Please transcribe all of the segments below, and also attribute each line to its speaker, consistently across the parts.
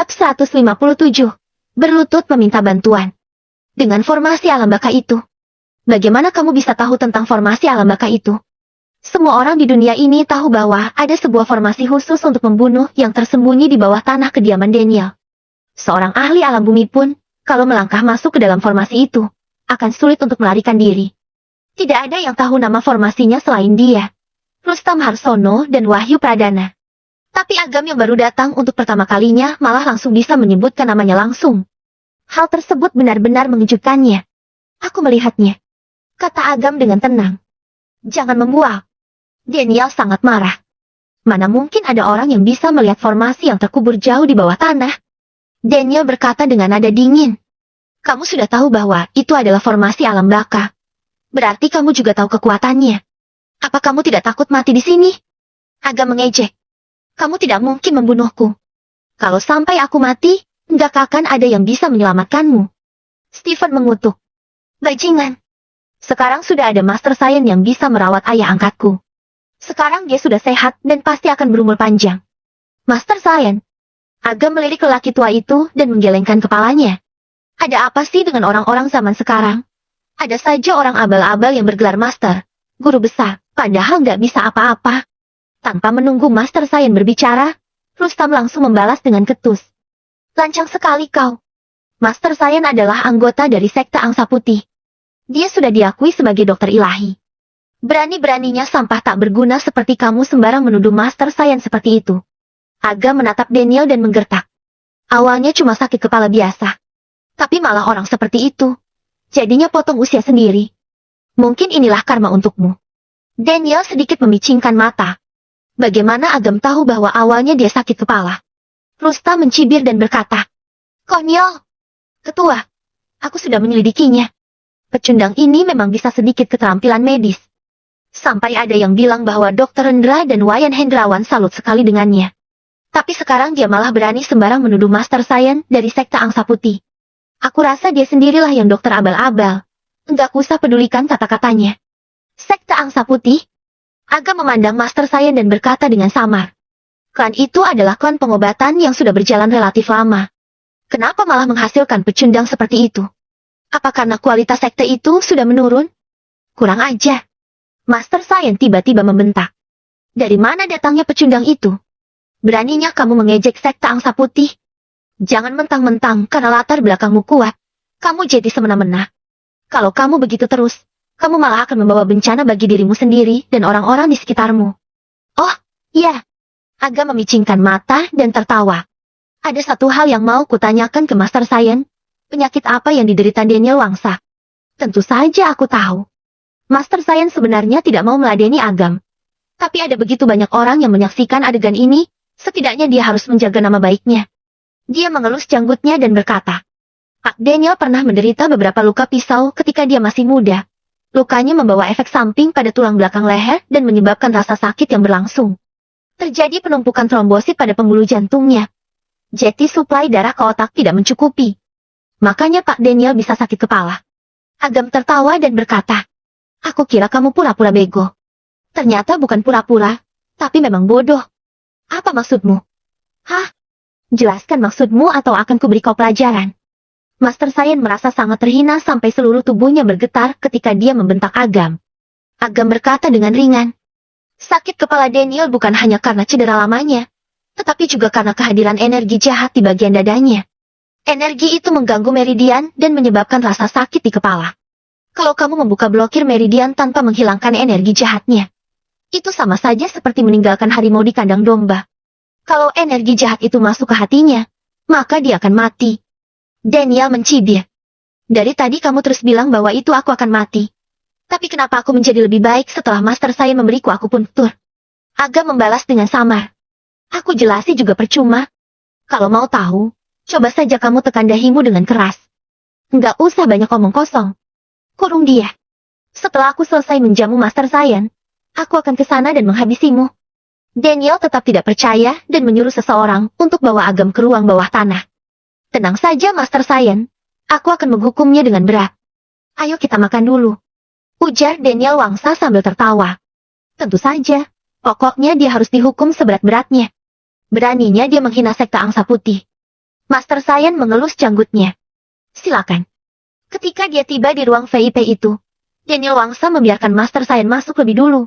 Speaker 1: Bab 157. Berlutut meminta bantuan. Dengan formasi alam baka itu. Bagaimana kamu bisa tahu tentang formasi alam baka itu? Semua orang di dunia ini tahu bahwa ada sebuah formasi khusus untuk membunuh yang tersembunyi di bawah tanah kediaman Daniel. Seorang ahli alam bumi pun, kalau melangkah masuk ke dalam formasi itu, akan sulit untuk melarikan diri. Tidak ada yang tahu nama formasinya selain dia, Rustam Harsono dan Wahyu Pradana. Tapi Agam yang baru datang untuk pertama kalinya malah langsung bisa menyebutkan namanya langsung. Hal tersebut benar-benar mengejutkannya. Aku melihatnya, kata Agam dengan tenang. Jangan membual. Daniel sangat marah. Mana mungkin ada orang yang bisa melihat formasi yang terkubur jauh di bawah tanah? Daniel berkata dengan nada dingin. Kamu sudah tahu bahwa itu adalah formasi alam baka. Berarti kamu juga tahu kekuatannya. Apa kamu tidak takut mati di sini? Agam mengejek. Kamu tidak mungkin membunuhku. Kalau sampai aku mati, nggak akan ada yang bisa menyelamatkanmu. Stephen mengutuk. Bajingan. Sekarang sudah ada Master Science yang bisa merawat ayah angkatku. Sekarang dia sudah sehat dan pasti akan berumur panjang. Master Science. Agam melirik lelaki tua itu dan menggelengkan kepalanya. Ada apa sih dengan orang-orang zaman sekarang? Ada saja orang abal-abal yang bergelar Master, Guru besar, padahal nggak bisa apa-apa. Tanpa menunggu Master Science berbicara, Rustam langsung membalas dengan ketus. Lancang sekali kau. Master Science adalah anggota dari sekte Angsa Putih. Dia sudah diakui sebagai dokter ilahi. Berani-beraninya sampah tak berguna seperti kamu sembarang menuduh Master Science seperti itu. Agam menatap Daniel dan menggertak. Awalnya cuma sakit kepala biasa. Tapi malah orang seperti itu. Jadinya potong usia sendiri. Mungkin inilah karma untukmu. Daniel sedikit memicingkan mata. Bagaimana Agam tahu bahwa awalnya dia sakit kepala? Rustam mencibir dan berkata, Konyol! Ketua, aku sudah menyelidikinya. Pecundang ini memang bisa sedikit keterampilan medis. Sampai ada yang bilang bahwa Dr. Rendra dan Wayan Hendrawan salut sekali dengannya. Tapi sekarang dia malah berani sembarang menuduh Master Science dari sekte Angsa Putih. Aku rasa dia sendirilah yang dokter abal-abal. Enggak usah pedulikan kata-katanya. Sekte Angsa Putih? Agam memandang Master Science dan berkata dengan samar. Klan itu adalah klan pengobatan yang sudah berjalan relatif lama. Kenapa malah menghasilkan pecundang seperti itu? Apa karena kualitas sekte itu sudah menurun? Kurang aja. Master Science tiba-tiba membentak. Dari mana datangnya pecundang itu? Beraninya kamu mengejek sekte Angsa Putih? Jangan mentang-mentang karena latar belakangmu kuat. Kamu jadi semena-mena. Kalau kamu begitu terus, kamu malah akan membawa bencana bagi dirimu sendiri dan orang-orang di sekitarmu. Oh, iya. Agam memicingkan mata dan tertawa. Ada satu hal yang mau kutanyakan ke Master Science. Penyakit apa yang diderita Daniel Wangsa? Tentu saja aku tahu. Master Science sebenarnya tidak mau meladeni Agam. Tapi ada begitu banyak orang yang menyaksikan adegan ini, setidaknya dia harus menjaga nama baiknya. Dia mengelus janggutnya dan berkata, Pak Daniel pernah menderita beberapa luka pisau ketika dia masih muda. Lukanya membawa efek samping pada tulang belakang leher dan menyebabkan rasa sakit yang berlangsung. Terjadi penumpukan trombosit pada pembuluh jantungnya. Jadi suplai darah ke otak tidak mencukupi. Makanya Pak Daniel bisa sakit kepala. Agam tertawa dan berkata, Aku kira kamu pura-pura bego. Ternyata bukan pura-pura, tapi memang bodoh. Apa maksudmu? Hah? Jelaskan maksudmu atau akan kuberi kau pelajaran. Master Science merasa sangat terhina sampai seluruh tubuhnya bergetar ketika dia membentak Agam. Agam berkata dengan ringan. Sakit kepala Daniel bukan hanya karena cedera lamanya, tetapi juga karena kehadiran energi jahat di bagian dadanya. Energi itu mengganggu meridian dan menyebabkan rasa sakit di kepala. Kalau kamu membuka blokir meridian tanpa menghilangkan energi jahatnya, itu sama saja seperti meninggalkan harimau di kandang domba. Kalau energi jahat itu masuk ke hatinya, maka dia akan mati. Daniel mencibir. Dari tadi kamu terus bilang bahwa itu aku akan mati. Tapi kenapa aku menjadi lebih baik setelah Master saya memberiku akupuntur? Agam membalas dengan samar. Aku jelasi juga percuma. Kalau mau tahu, coba saja kamu tekan dahimu dengan keras. Nggak usah banyak omong kosong. Kurung dia. Setelah aku selesai menjamu Master Science, aku akan ke sana dan menghabisimu. Daniel tetap tidak percaya dan menyuruh seseorang untuk bawa Agam ke ruang bawah tanah. Tenang saja Master Science, aku akan menghukumnya dengan berat. Ayo kita makan dulu. Ujar Daniel Wangsa sambil tertawa. Tentu saja, pokoknya dia harus dihukum seberat-beratnya. Beraninya dia menghina sekte Angsa Putih. Master Saiyan mengelus janggutnya. Silakan. Ketika dia tiba di ruang VIP itu, Daniel Wangsa membiarkan Master Saiyan masuk lebih dulu.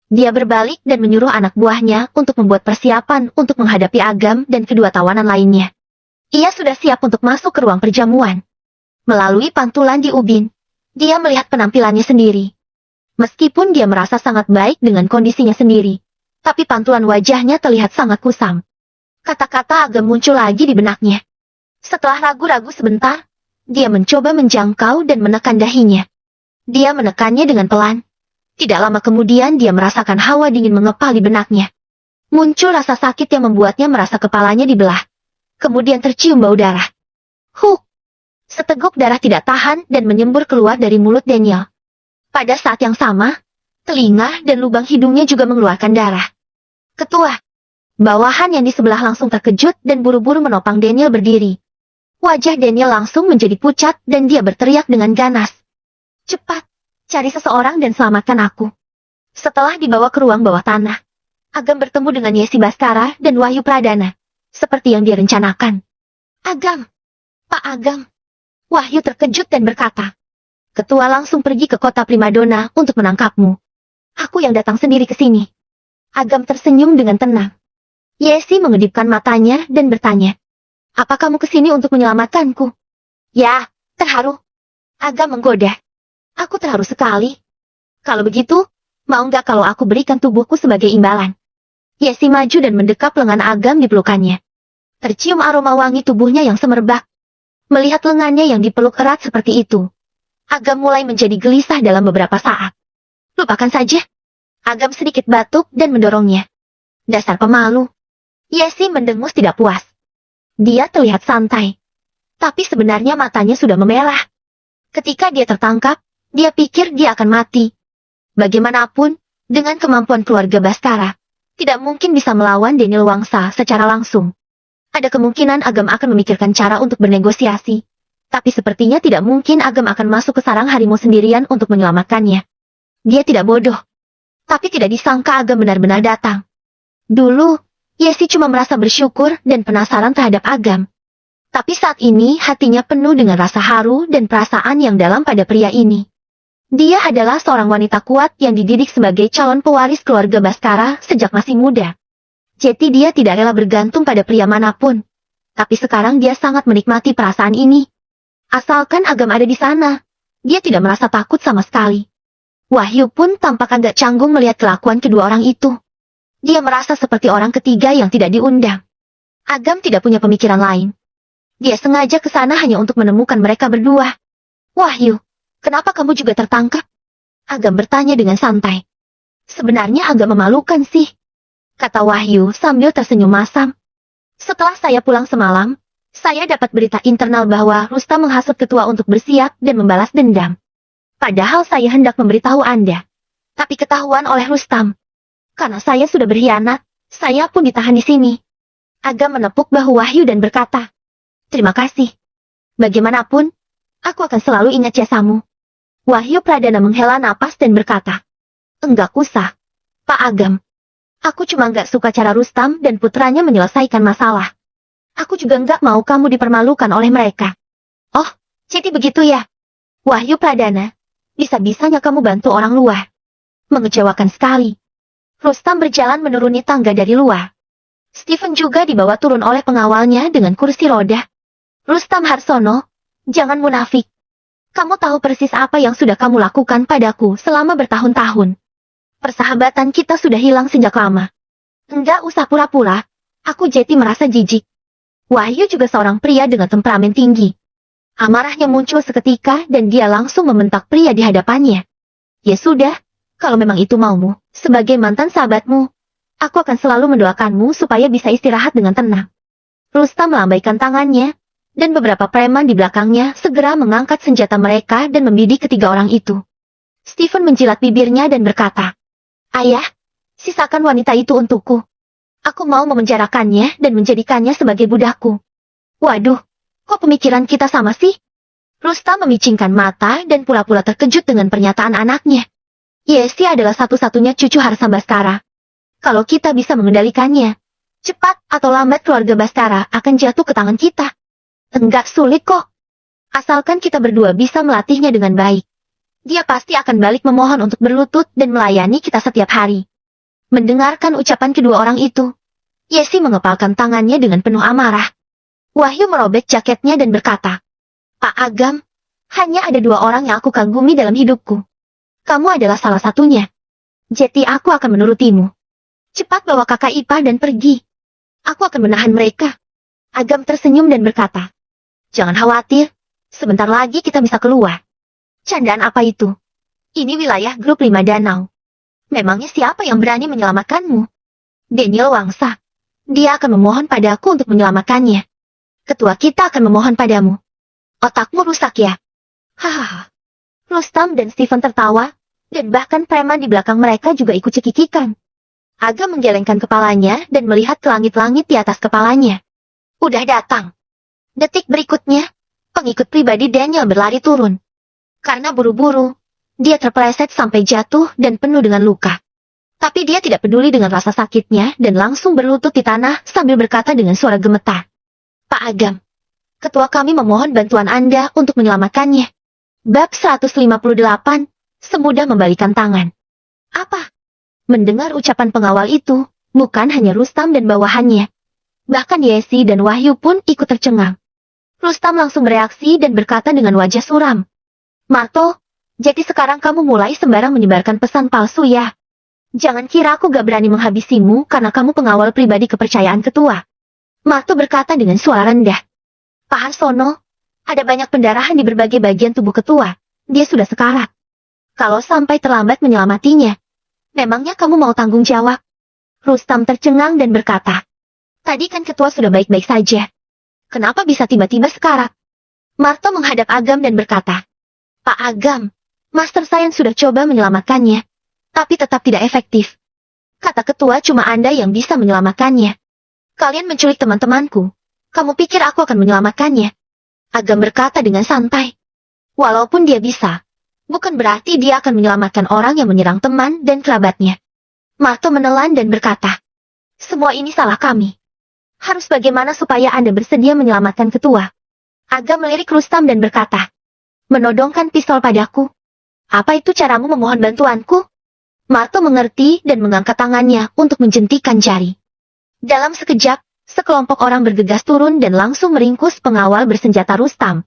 Speaker 1: Dia berbalik dan menyuruh anak buahnya untuk membuat persiapan untuk menghadapi Agam dan kedua tawanan lainnya. Ia sudah siap untuk masuk ke ruang perjamuan. Melalui pantulan di ubin, dia melihat penampilannya sendiri. Meskipun dia merasa sangat baik dengan kondisinya sendiri, tapi pantulan wajahnya terlihat sangat kusam. Kata-kata Agam muncul lagi di benaknya. Setelah ragu-ragu sebentar, dia mencoba menjangkau dan menekan dahinya. Dia menekannya dengan pelan. Tidak lama kemudian dia merasakan hawa dingin mengepal di benaknya. Muncul rasa sakit yang membuatnya merasa kepalanya dibelah. Kemudian tercium bau darah. Huh! Seteguk darah tidak tahan dan menyembur keluar dari mulut Daniel. Pada saat yang sama, telinga dan lubang hidungnya juga mengeluarkan darah. Ketua! Bawahan yang di sebelah langsung terkejut dan buru-buru menopang Daniel berdiri. Wajah Daniel langsung menjadi pucat dan dia berteriak dengan ganas. Cepat! Cari seseorang dan selamatkan aku. Setelah dibawa ke ruang bawah tanah, Agam bertemu dengan Yesi Baskara dan Wahyu Pradana, seperti yang dia rencanakan. Agam! Pak Agam! Wahyu terkejut dan berkata, Ketua langsung pergi ke kota Primadona untuk menangkapmu. Aku yang datang sendiri ke sini. Agam tersenyum dengan tenang. Yesi mengedipkan matanya dan bertanya, apa kamu ke sini untuk menyelamatkanku? Ya, terharu. Agam menggoda. Aku terharu sekali. Kalau begitu, mau nggak kalau aku berikan tubuhku sebagai imbalan? Yesi maju dan mendekap lengan Agam di pelukannya. Tercium aroma wangi tubuhnya yang semerbak. Melihat lengannya yang dipeluk erat seperti itu, Agam mulai menjadi gelisah dalam beberapa saat. Lupakan saja. Agam sedikit batuk dan mendorongnya. Dasar pemalu. Yesi mendengus tidak puas. Dia terlihat santai. Tapi sebenarnya matanya sudah memerah. Ketika dia tertangkap, dia pikir dia akan mati. Bagaimanapun, dengan kemampuan keluarga Baskara, tidak mungkin bisa melawan Daniel Wangsa secara langsung. Ada kemungkinan Agam akan memikirkan cara untuk bernegosiasi. Tapi sepertinya tidak mungkin Agam akan masuk ke sarang harimau sendirian untuk menyelamatkannya. Dia tidak bodoh. Tapi tidak disangka Agam benar-benar datang. Dulu, Yesi cuma merasa bersyukur dan penasaran terhadap Agam. Tapi saat ini hatinya penuh dengan rasa haru dan perasaan yang dalam pada pria ini. Dia adalah seorang wanita kuat yang dididik sebagai calon pewaris keluarga Baskara sejak masih muda. Jadi dia tidak rela bergantung pada pria manapun. Tapi sekarang dia sangat menikmati perasaan ini. Asalkan Agam ada di sana, dia tidak merasa takut sama sekali. Wahyu pun tampak agak canggung melihat kelakuan kedua orang itu. Dia merasa seperti orang ketiga yang tidak diundang. Agam tidak punya pemikiran lain. Dia sengaja ke sana hanya untuk menemukan mereka berdua. Wahyu, kenapa kamu juga tertangkap? Agam bertanya dengan santai. Sebenarnya agak memalukan sih, kata Wahyu sambil tersenyum masam. Setelah saya pulang semalam, saya dapat berita internal bahwa Rustam menghasut ketua untuk bersiap dan membalas dendam. Padahal saya hendak memberitahu Anda. Tapi ketahuan oleh Rustam. Karena saya sudah berkhianat, saya pun ditahan di sini. Agam menepuk bahu Wahyu dan berkata, terima kasih. Bagaimanapun, aku akan selalu ingat jasamu. Wahyu Pradana menghela napas dan berkata, enggak usah, Pak Agam. Aku cuma enggak suka cara Rustam dan putranya menyelesaikan masalah. Aku juga enggak mau kamu dipermalukan oleh mereka. Oh, jadi begitu ya? Wahyu Pradana, bisa-bisanya kamu bantu orang luar. Mengecewakan sekali. Rustam berjalan menuruni tangga dari luar. Stephen juga dibawa turun oleh pengawalnya dengan kursi roda. Rustam Harsono, jangan munafik. Kamu tahu persis apa yang sudah kamu lakukan padaku selama bertahun-tahun. Persahabatan kita sudah hilang sejak lama. Enggak usah pura-pura, aku jadi merasa jijik. Wahyu juga seorang pria dengan temperamen tinggi. Amarahnya muncul seketika dan dia langsung membentak pria di hadapannya. Ya sudah, kalau memang itu maumu, sebagai mantan sahabatmu, aku akan selalu mendoakanmu supaya bisa istirahat dengan tenang. Rustam melambaikan tangannya, dan beberapa preman di belakangnya segera mengangkat senjata mereka dan membidik ketiga orang itu. Stephen menjilat bibirnya dan berkata, Ayah, sisakan wanita itu untukku. Aku mau memenjarakannya dan menjadikannya sebagai budakku. Waduh, kok pemikiran kita sama sih? Rustam memicingkan mata dan pula-pula terkejut dengan pernyataan anaknya. Yesi adalah satu-satunya cucu Harsa Baskara. Kalau kita bisa mengendalikannya, Cepat atau lambat keluarga Baskara akan jatuh ke tangan kita. Enggak sulit kok. Asalkan kita berdua bisa melatihnya dengan baik. Dia pasti akan balik memohon untuk berlutut dan melayani kita setiap hari. Mendengarkan ucapan kedua orang itu, Yesi mengepalkan tangannya dengan penuh amarah. Wahyu merobek jaketnya dan berkata, Pak Agam, hanya ada 2 orang yang aku kagumi dalam hidupku. Kamu adalah salah satunya. Jadi aku akan menurutimu. Cepat bawa kakak Ipa dan pergi. Aku akan menahan mereka. Agam tersenyum dan berkata, Jangan khawatir, sebentar lagi kita bisa keluar. Candaan apa itu? Ini wilayah grup 5 danau. Memangnya siapa yang berani menyelamatkanmu? Daniel Wangsa. Dia akan memohon padaku untuk menyelamatkannya. Ketua kita akan memohon padamu. Otakmu rusak ya? Hahaha. Rustam dan Stephen tertawa, dan bahkan preman di belakang mereka juga ikut cekikikan. Agam menggelengkan kepalanya dan melihat ke langit-langit di atas kepalanya. Udah datang. Detik berikutnya, pengikut pribadi Daniel berlari turun. Karena buru-buru, dia terpeleset sampai jatuh dan penuh dengan luka. Tapi dia tidak peduli dengan rasa sakitnya dan langsung berlutut di tanah sambil berkata dengan suara gemetar. Pak Agam, ketua kami memohon bantuan Anda untuk menyelamatkannya. Bab 158, semudah membalikan tangan. Apa? Mendengar ucapan pengawal itu, bukan hanya Rustam dan bawahannya. Bahkan Yesi dan Wahyu pun ikut tercengang. Rustam langsung bereaksi dan berkata dengan wajah suram. Marto, jadi sekarang kamu mulai sembarang menyebarkan pesan palsu ya? Jangan kira aku gak berani menghabisimu karena kamu pengawal pribadi kepercayaan ketua. Marto berkata dengan suara rendah. Pak Harsono, ada banyak pendarahan di berbagai bagian tubuh ketua. Dia sudah sekarat. Kalau sampai terlambat menyelamatinya, memangnya kamu mau tanggung jawab? Rustam tercengang dan berkata, Tadi kan ketua sudah baik-baik saja. Kenapa bisa tiba-tiba sekarat? Marto menghadap Agam dan berkata, Pak Agam, Master Science sudah coba menyelamatkannya, tapi tetap tidak efektif. Kata ketua cuma Anda yang bisa menyelamatkannya. Kalian menculik teman-temanku. Kamu pikir aku akan menyelamatkannya? Agam berkata dengan santai. Walaupun dia bisa, bukan berarti dia akan menyelamatkan orang yang menyerang teman dan kerabatnya. Marto menelan dan berkata, Semua ini salah kami. Harus bagaimana supaya Anda bersedia menyelamatkan ketua? Agam melirik Rustam dan berkata, Menodongkan pistol padaku. Apa itu caramu memohon bantuanku? Marto mengerti dan mengangkat tangannya untuk menjentikan jari. Dalam sekejap, sekelompok orang bergegas turun dan langsung meringkus pengawal bersenjata Rustam.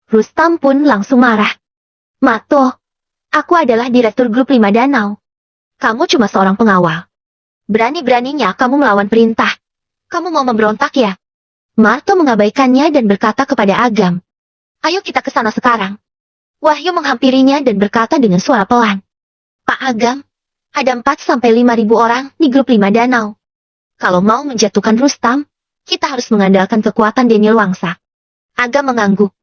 Speaker 1: Rustam pun langsung marah. Marto, aku adalah direktur grup 5 danau. Kamu cuma seorang pengawal. Berani-beraninya kamu melawan perintah. Kamu mau memberontak ya? Marto mengabaikannya dan berkata kepada Agam. Ayo kita ke sana sekarang. Wahyu menghampirinya dan berkata dengan suara pelan. Pak Agam, ada 4-5 ribu orang di grup 5 danau. Kalau mau menjatuhkan Rustam, kita harus mengandalkan kekuatan Daniel Wangsa. Agam mengangguk.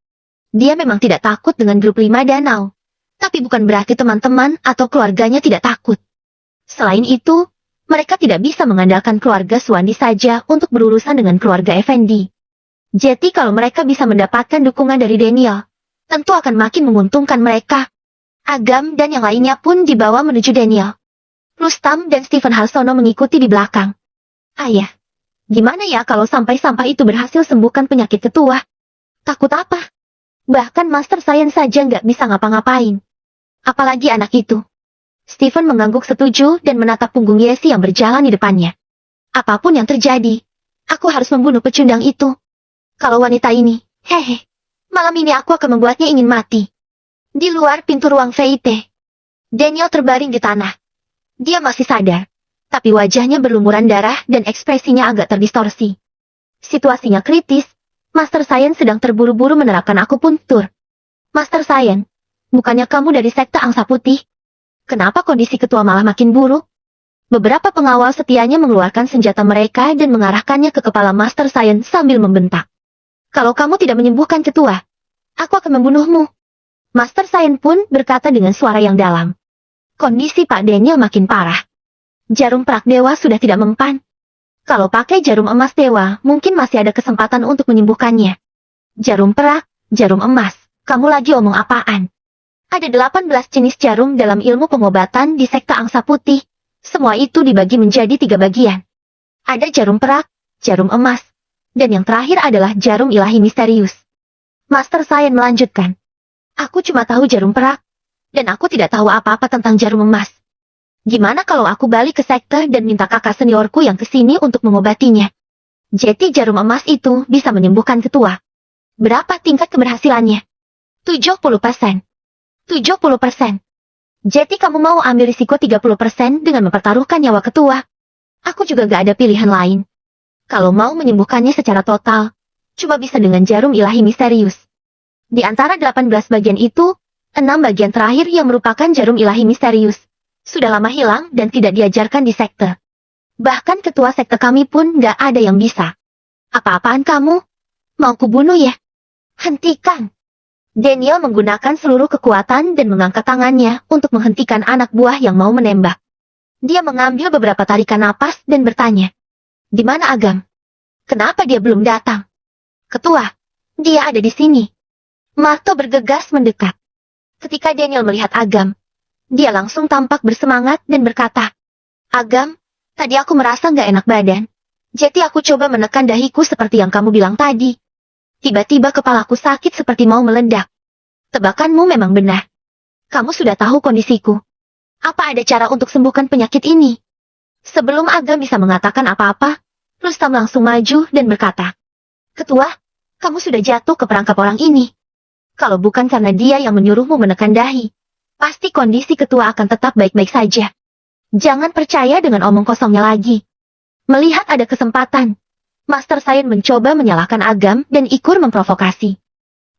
Speaker 1: Dia memang tidak takut dengan grup 5 danau. Tapi bukan berarti teman-teman atau keluarganya tidak takut. Selain itu, mereka tidak bisa mengandalkan keluarga Suwandi saja untuk berurusan dengan keluarga Effendi. Jadi kalau mereka bisa mendapatkan dukungan dari Daniel, tentu akan makin menguntungkan mereka. Agam dan yang lainnya pun dibawa menuju Daniel. Rustam dan Stephen Harsono mengikuti di belakang. Ayah, gimana ya kalau sampai sampah itu berhasil sembuhkan penyakit ketua? Takut apa? Bahkan Master Science saja nggak bisa ngapa-ngapain. Apalagi anak itu. Stephen mengangguk setuju dan menatap punggung Yesi yang berjalan di depannya. Apapun yang terjadi, aku harus membunuh pecundang itu. Kalau wanita ini, hehe, malam ini aku akan membuatnya ingin mati. Di luar pintu ruang VIT, Daniel terbaring di tanah. Dia masih sadar, tapi wajahnya berlumuran darah dan ekspresinya agak terdistorsi. Situasinya kritis, Master Science sedang terburu-buru menerapkan akupuntur. Master Science, bukannya kamu dari sekte Angsa Putih? Kenapa kondisi ketua malah makin buruk? Beberapa pengawal setianya mengeluarkan senjata mereka dan mengarahkannya ke kepala Master Science sambil membentak. Kalau kamu tidak menyembuhkan ketua, aku akan membunuhmu. Master Science pun berkata dengan suara yang dalam. Kondisi Pak Daniel makin parah. Jarum perak dewa sudah tidak mempan. Kalau pakai jarum emas dewa, mungkin masih ada kesempatan untuk menyembuhkannya. Jarum perak, jarum emas, kamu lagi omong apaan? Ada 18 jenis jarum dalam ilmu pengobatan di sekte Angsa Putih. Semua itu dibagi menjadi 3 bagian. Ada jarum perak, jarum emas, dan yang terakhir adalah jarum ilahi misterius. Master Saiyan melanjutkan. Aku cuma tahu jarum perak, dan aku tidak tahu apa-apa tentang jarum emas. Gimana kalau aku balik ke sektor dan minta kakak seniorku yang kesini untuk mengobatinya? Jadi jarum emas itu bisa menyembuhkan ketua. Berapa tingkat keberhasilannya? 70%. 70%. Jadi kamu mau ambil risiko 30% dengan mempertaruhkan nyawa ketua? Aku juga gak ada pilihan lain. Kalau mau menyembuhkannya secara total, cuma bisa dengan jarum ilahi misterius. Di antara 18 bagian itu, 6 bagian terakhir yang merupakan jarum ilahi misterius sudah lama hilang dan tidak diajarkan di sekte. Bahkan ketua sekte kami pun gak ada yang bisa. Apa-apaan kamu? Mau kubunuh ya? Hentikan! Daniel menggunakan seluruh kekuatan dan mengangkat tangannya untuk menghentikan anak buah yang mau menembak. Dia mengambil beberapa tarikan napas dan bertanya. Di mana Agam? Kenapa dia belum datang? Ketua, dia ada di sini. Marto bergegas mendekat. Ketika Daniel melihat Agam, dia langsung tampak bersemangat dan berkata, Agam, tadi aku merasa nggak enak badan. Jadi aku coba menekan dahiku seperti yang kamu bilang tadi. Tiba-tiba kepalaku sakit seperti mau meledak. Tebakanmu memang benar. Kamu sudah tahu kondisiku. Apa ada cara untuk sembuhkan penyakit ini? Sebelum Agam bisa mengatakan apa-apa, Rustam langsung maju dan berkata, Ketua, kamu sudah jatuh ke perangkap orang ini. Kalau bukan karena dia yang menyuruhmu menekan dahi, pasti kondisi ketua akan tetap baik-baik saja. Jangan percaya dengan omong kosongnya lagi. Melihat ada kesempatan, Master Saiyan mencoba menyalahkan Agam dan ikut memprovokasi.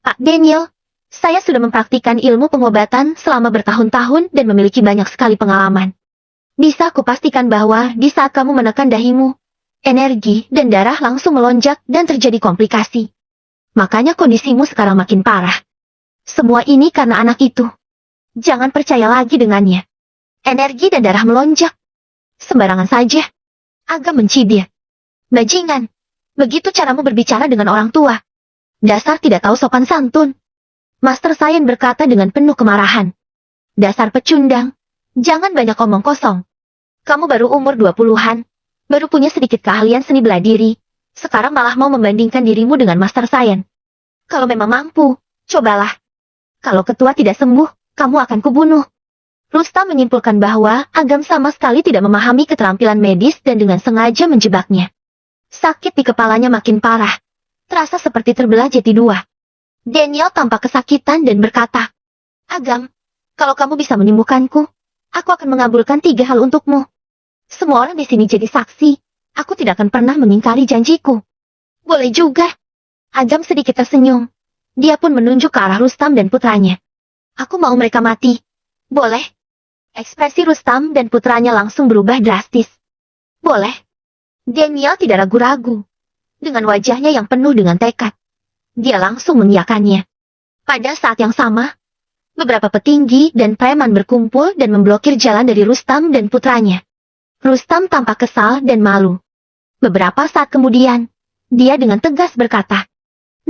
Speaker 1: Pak Daniel, saya sudah mempraktikkan ilmu pengobatan selama bertahun-tahun dan memiliki banyak sekali pengalaman. Bisa kupastikan bahwa di saat kamu menekan dahimu, energi dan darah langsung melonjak dan terjadi komplikasi. Makanya kondisimu sekarang makin parah. Semua ini karena anak itu. Jangan percaya lagi dengannya. Energi dan darah melonjak. Sembarangan saja. Agam mencibir. Bajingan, begitu caramu berbicara dengan orang tua. Dasar tidak tahu sopan santun. Master Saiyan berkata dengan penuh kemarahan. Dasar pecundang, jangan banyak omong kosong. Kamu baru umur 20-an, baru punya sedikit keahlian seni bela diri. Sekarang malah mau membandingkan dirimu dengan Master Saiyan. Kalau memang mampu, cobalah. Kalau ketua tidak sembuh, kamu akan kubunuh. Rustam menyimpulkan bahwa Agam sama sekali tidak memahami keterampilan medis dan dengan sengaja menjebaknya. Sakit di kepalanya makin parah. Terasa seperti terbelah jadi dua. Daniel tampak kesakitan dan berkata, Agam, kalau kamu bisa menyembuhkanku, aku akan mengabulkan 3 hal untukmu. Semua orang di sini jadi saksi. Aku tidak akan pernah mengingkari janjiku. Boleh juga. Agam sedikit tersenyum. Dia pun menunjuk ke arah Rustam dan putranya. Aku mau mereka mati. Boleh. Ekspresi Rustam dan putranya langsung berubah drastis. Boleh. Daniel tidak ragu-ragu. Dengan wajahnya yang penuh dengan tekad, dia langsung mengiyakannya. Pada saat yang sama, beberapa petinggi dan preman berkumpul dan memblokir jalan dari Rustam dan putranya. Rustam tampak kesal dan malu. Beberapa saat kemudian, dia dengan tegas berkata,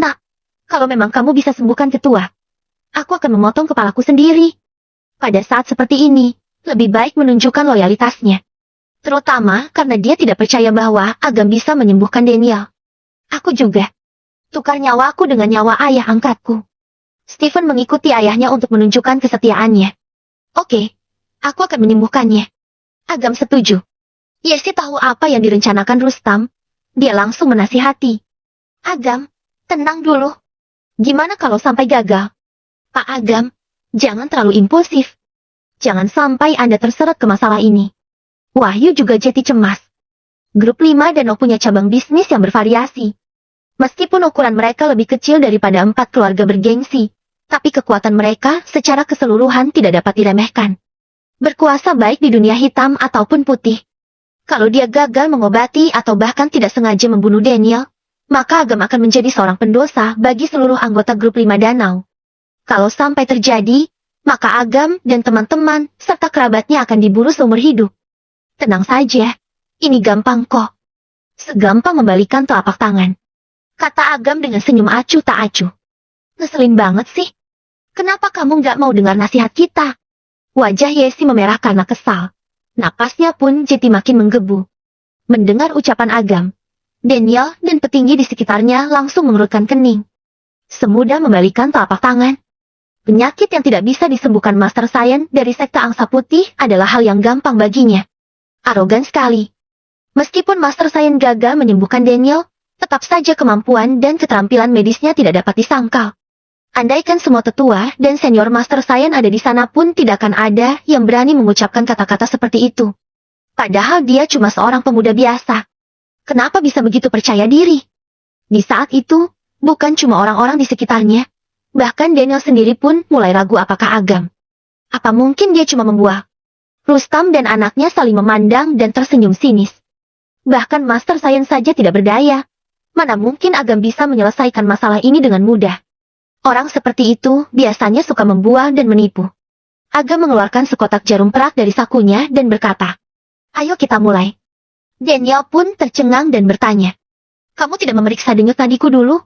Speaker 1: Nak, kalau memang kamu bisa sembuhkan ketua, aku akan memotong kepalaku sendiri. Pada saat seperti ini, lebih baik menunjukkan loyalitasnya. Terutama karena dia tidak percaya bahwa Agam bisa menyembuhkan Daniel. Aku juga. Tukar nyawaku dengan nyawa ayah angkatku. Stephen mengikuti ayahnya untuk menunjukkan kesetiaannya. Oke, aku akan menyembuhkannya. Agam setuju. Yesi tahu apa yang direncanakan Rustam. Dia langsung menasihati. Agam, tenang dulu. Gimana kalau sampai gagal? Pak Agam, jangan terlalu impulsif. Jangan sampai Anda terseret ke masalah ini. Wahyu juga jadi cemas. Grup 5 Danau punya cabang bisnis yang bervariasi. Meskipun ukuran mereka lebih kecil daripada 4 keluarga bergengsi, tapi kekuatan mereka secara keseluruhan tidak dapat diremehkan. Berkuasa baik di dunia hitam ataupun putih. Kalau dia gagal mengobati atau bahkan tidak sengaja membunuh Daniel, maka Agam akan menjadi seorang pendosa bagi seluruh anggota grup 5 Danau. Kalau sampai terjadi, maka Agam dan teman-teman serta kerabatnya akan dibunuh seumur hidup. Tenang saja, ini gampang kok. Segampang membalikan telapak tangan. Kata Agam dengan senyum acuh tak acuh. Ngeselin banget sih. Kenapa kamu nggak mau dengar nasihat kita? Wajah Yesi memerah karena kesal. Napasnya pun jadi makin menggebu. Mendengar ucapan Agam, Daniel dan petinggi di sekitarnya langsung mengerutkan kening. Semudah membalikan telapak tangan. Penyakit yang tidak bisa disembuhkan Master Science dari sekte Angsa Putih adalah hal yang gampang baginya. Arogan sekali. Meskipun Master Science gagal menyembuhkan Daniel, tetap saja kemampuan dan keterampilan medisnya tidak dapat disangkal. Andaikan semua tetua dan senior Master Science ada di sana pun tidak akan ada yang berani mengucapkan kata-kata seperti itu. Padahal dia cuma seorang pemuda biasa. Kenapa bisa begitu percaya diri? Di saat itu, bukan cuma orang-orang di sekitarnya. Bahkan Daniel sendiri pun mulai ragu apakah agam. Apa mungkin dia cuma membual? Rustam dan anaknya saling memandang dan tersenyum sinis. Bahkan Master Science saja tidak berdaya. Mana mungkin agam bisa menyelesaikan masalah ini dengan mudah. Orang seperti itu biasanya suka membual dan menipu. Agam mengeluarkan sekotak jarum perak dari sakunya dan berkata, "Ayo kita mulai." Daniel pun tercengang dan bertanya, "Kamu tidak memeriksa denyut nadiku dulu?"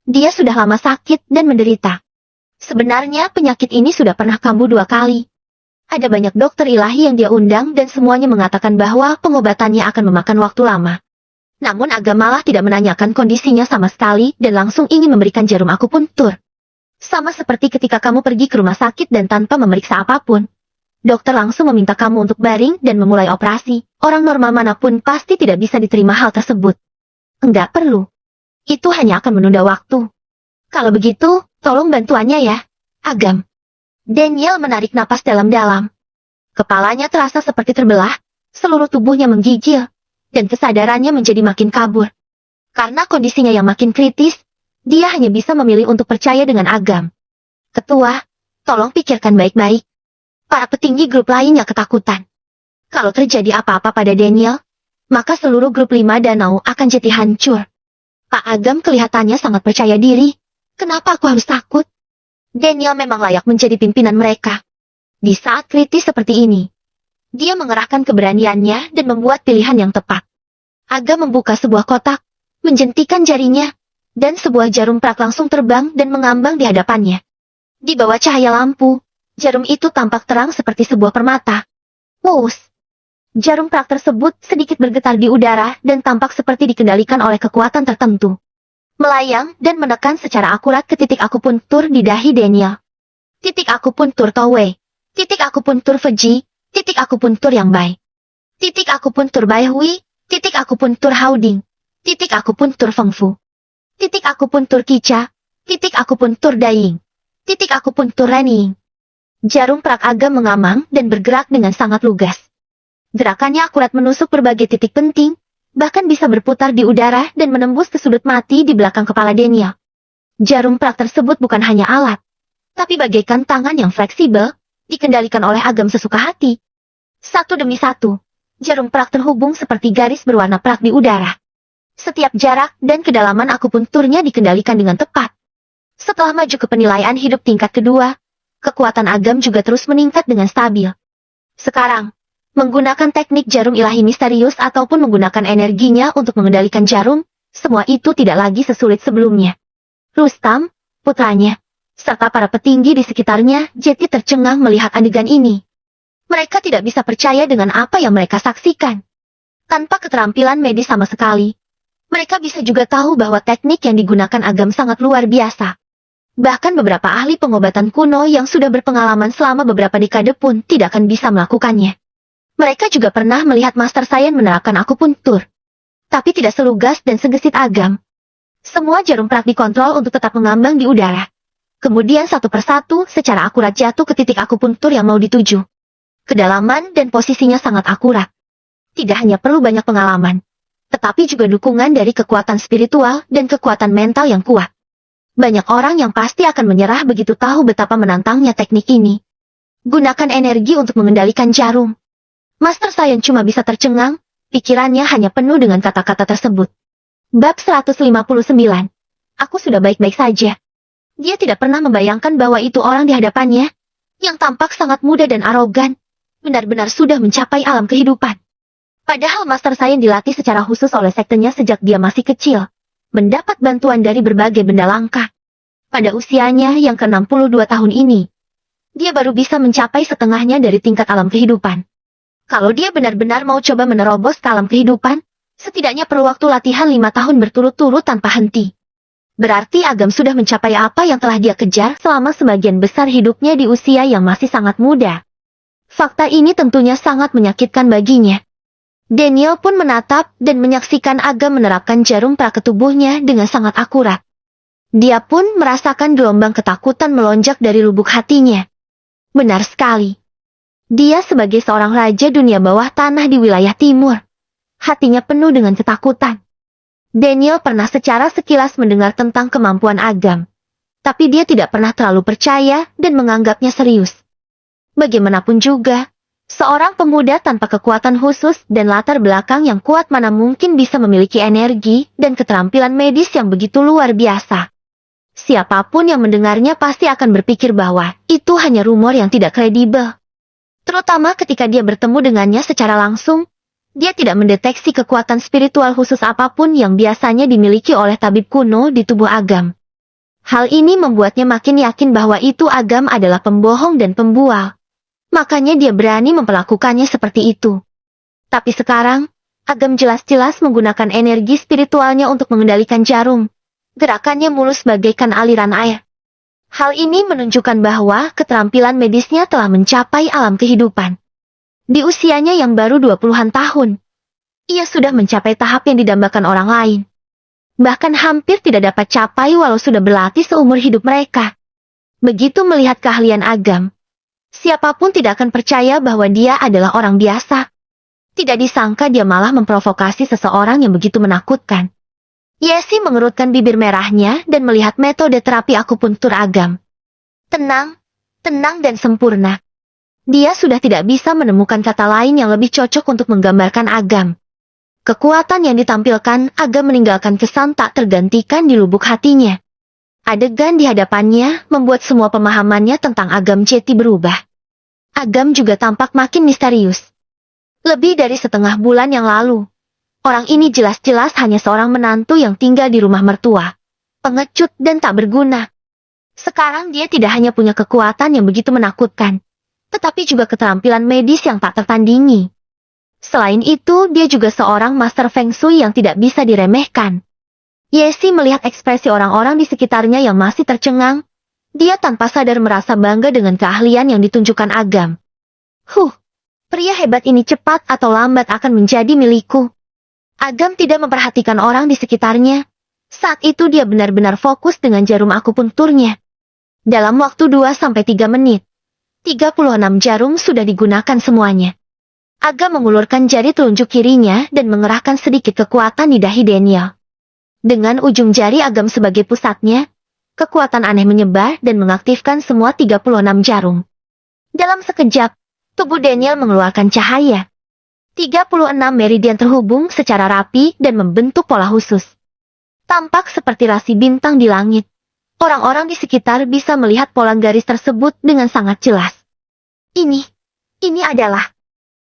Speaker 1: Dia sudah lama sakit dan menderita. Sebenarnya penyakit ini sudah pernah kambuh 2 kali. Ada banyak dokter ilahi yang dia undang dan semuanya mengatakan bahwa pengobatannya akan memakan waktu lama. Namun Agam malah tidak menanyakan kondisinya sama sekali dan langsung ingin memberikan jarum akupuntur. Sama seperti ketika kamu pergi ke rumah sakit dan tanpa memeriksa apapun. Dokter langsung meminta kamu untuk baring dan memulai operasi. Orang normal manapun pasti tidak bisa diterima hal tersebut. Enggak perlu. Itu hanya akan menunda waktu. Kalau begitu, tolong bantuannya ya, Agam. Daniel menarik napas dalam-dalam. Kepalanya terasa seperti terbelah, seluruh tubuhnya menggigil, dan kesadarannya menjadi makin kabur. Karena kondisinya yang makin kritis, dia hanya bisa memilih untuk percaya dengan Agam. "Ketua, tolong pikirkan baik-baik." Para petinggi grup lainnya ketakutan. Kalau terjadi apa-apa pada Daniel, maka seluruh grup 5 danau akan jadi hancur. Pak Agam kelihatannya sangat percaya diri. Kenapa aku harus takut? Daniel memang layak menjadi pimpinan mereka. Di saat kritis seperti ini, dia mengerahkan keberaniannya dan membuat pilihan yang tepat. Agam membuka sebuah kotak, menjentikan jarinya, dan sebuah jarum perak langsung terbang dan mengambang di hadapannya. Di bawah cahaya lampu, jarum itu tampak terang seperti sebuah permata. Wus! Jarum perak tersebut sedikit bergetar di udara dan tampak seperti dikendalikan oleh kekuatan tertentu. Melayang dan menekan secara akurat ke titik akupuntur di dahi Daniel. Titik akupuntur Towe. Titik akupuntur Feji. Titik akupuntur Yang Bai. Titik akupuntur Bai Hui. Titik akupuntur Hauding. Titik akupuntur Fengfu. Titik akupuntur Kicha. Titik akupuntur Daying. Titik akupuntur Rening. Jarum perak Agam mengamang dan bergerak dengan sangat lugas. Gerakannya akurat menusuk berbagai titik penting, bahkan bisa berputar di udara dan menembus ke sudut mati di belakang kepala Daniel. Jarum perak tersebut bukan hanya alat, tapi bagaikan tangan yang fleksibel, dikendalikan oleh Agam sesuka hati. Satu demi satu, jarum perak terhubung seperti garis berwarna perak di udara. Setiap jarak dan kedalaman akupunturnya dikendalikan dengan tepat. Setelah maju ke penilaian hidup tingkat kedua, kekuatan Agam juga terus meningkat dengan stabil. Sekarang, menggunakan teknik jarum ilahi misterius ataupun menggunakan energinya untuk mengendalikan jarum, semua itu tidak lagi sesulit sebelumnya. Rustam, putranya, serta para petinggi di sekitarnya jadi tercengang melihat adegan ini. Mereka tidak bisa percaya dengan apa yang mereka saksikan. Tanpa keterampilan medis sama sekali, mereka bisa juga tahu bahwa teknik yang digunakan Agam sangat luar biasa. Bahkan beberapa ahli pengobatan kuno yang sudah berpengalaman selama beberapa dekade pun tidak akan bisa melakukannya. Mereka juga pernah melihat Master Science menerapkan akupuntur. Tapi tidak selugas dan segesit Agam. Semua jarum perak dikontrol untuk tetap mengambang di udara. Kemudian satu persatu secara akurat jatuh ke titik akupuntur yang mau dituju. Kedalaman dan posisinya sangat akurat. Tidak hanya perlu banyak pengalaman, tetapi juga dukungan dari kekuatan spiritual dan kekuatan mental yang kuat. Banyak orang yang pasti akan menyerah begitu tahu betapa menantangnya teknik ini. Gunakan energi untuk mengendalikan jarum. Master Science cuma bisa tercengang, pikirannya hanya penuh dengan kata-kata tersebut. Bab 159. Aku sudah baik-baik saja. Dia tidak pernah membayangkan bahwa itu orang di hadapannya, yang tampak sangat muda dan arogan, benar-benar sudah mencapai alam kehidupan. Padahal Master Science dilatih secara khusus oleh sektenya sejak dia masih kecil, mendapat bantuan dari berbagai benda langka. Pada usianya yang ke-62 tahun ini, dia baru bisa mencapai setengahnya dari tingkat alam kehidupan. Kalau dia benar-benar mau coba menerobos ke alam kehidupan, Setidaknya perlu waktu latihan 5 tahun berturut-turut tanpa henti. Berarti Agam sudah mencapai apa yang telah dia kejar selama sebagian besar hidupnya di usia yang masih sangat muda. Fakta ini tentunya sangat menyakitkan baginya. Daniel pun menatap dan menyaksikan Agam menerapkan jarum pra ke tubuhnya dengan sangat akurat. Dia pun merasakan gelombang ketakutan melonjak dari lubuk hatinya. Benar sekali. Dia sebagai seorang raja dunia bawah tanah di wilayah timur. Hatinya penuh dengan ketakutan. Daniel pernah secara sekilas mendengar tentang kemampuan Agam. Tapi dia tidak pernah terlalu percaya dan menganggapnya serius. Bagaimanapun juga, seorang pemuda tanpa kekuatan khusus dan latar belakang yang kuat mana mungkin bisa memiliki energi dan keterampilan medis yang begitu luar biasa. Siapapun yang mendengarnya pasti akan berpikir bahwa itu hanya rumor yang tidak kredibel. Terutama ketika dia bertemu dengannya secara langsung. Dia tidak mendeteksi kekuatan spiritual khusus apapun yang biasanya dimiliki oleh tabib kuno di tubuh Agam. Hal ini membuatnya makin yakin bahwa itu Agam adalah pembohong dan pembual. Makanya dia berani memperlakukannya seperti itu. Tapi sekarang, Agam jelas-jelas menggunakan energi spiritualnya untuk mengendalikan jarum. Gerakannya mulus bagaikan aliran air. Hal ini menunjukkan bahwa keterampilan medisnya telah mencapai alam kehidupan. Di usianya yang baru 20-an tahun, ia sudah mencapai tahap yang didambakan orang lain. Bahkan hampir tidak dapat capai walau sudah berlatih seumur hidup mereka. Begitu melihat keahlian Agam, siapapun tidak akan percaya bahwa dia adalah orang biasa. Tidak disangka dia malah memprovokasi seseorang yang begitu menakutkan. Yesi mengerutkan bibir merahnya dan melihat metode terapi akupuntur Agam. Tenang, tenang dan sempurna. Dia sudah tidak bisa menemukan kata lain yang lebih cocok untuk menggambarkan Agam. Kekuatan yang ditampilkan Agam meninggalkan kesan tak tergantikan di lubuk hatinya. Adegan di hadapannya membuat semua pemahamannya tentang Agam Jeti berubah. Agam juga tampak makin misterius. Lebih dari setengah bulan yang lalu, orang ini jelas-jelas hanya seorang menantu yang tinggal di rumah mertua. Pengecut dan tak berguna. Sekarang dia tidak hanya punya kekuatan yang begitu menakutkan, tetapi juga keterampilan medis yang tak tertandingi. Selain itu, dia juga seorang master Feng Shui yang tidak bisa diremehkan. Yesi melihat ekspresi orang-orang di sekitarnya yang masih tercengang. Dia tanpa sadar merasa bangga dengan keahlian yang ditunjukkan Agam. Pria hebat ini cepat atau lambat akan menjadi milikku. Agam tidak memperhatikan orang di sekitarnya. Saat itu dia benar-benar fokus dengan jarum akupunturnya. Dalam waktu 2-3 menit, 36 jarum sudah digunakan semuanya. Agam mengulurkan jari telunjuk kirinya dan mengerahkan sedikit kekuatan di dahi Daniel. Dengan ujung jari Agam sebagai pusatnya, kekuatan aneh menyebar dan mengaktifkan semua 36 jarum. Dalam sekejap, tubuh Daniel mengeluarkan cahaya. 36 meridian terhubung secara rapi dan membentuk pola khusus. Tampak seperti rasi bintang di langit. Orang-orang di sekitar bisa melihat pola garis tersebut dengan sangat jelas. Ini adalah...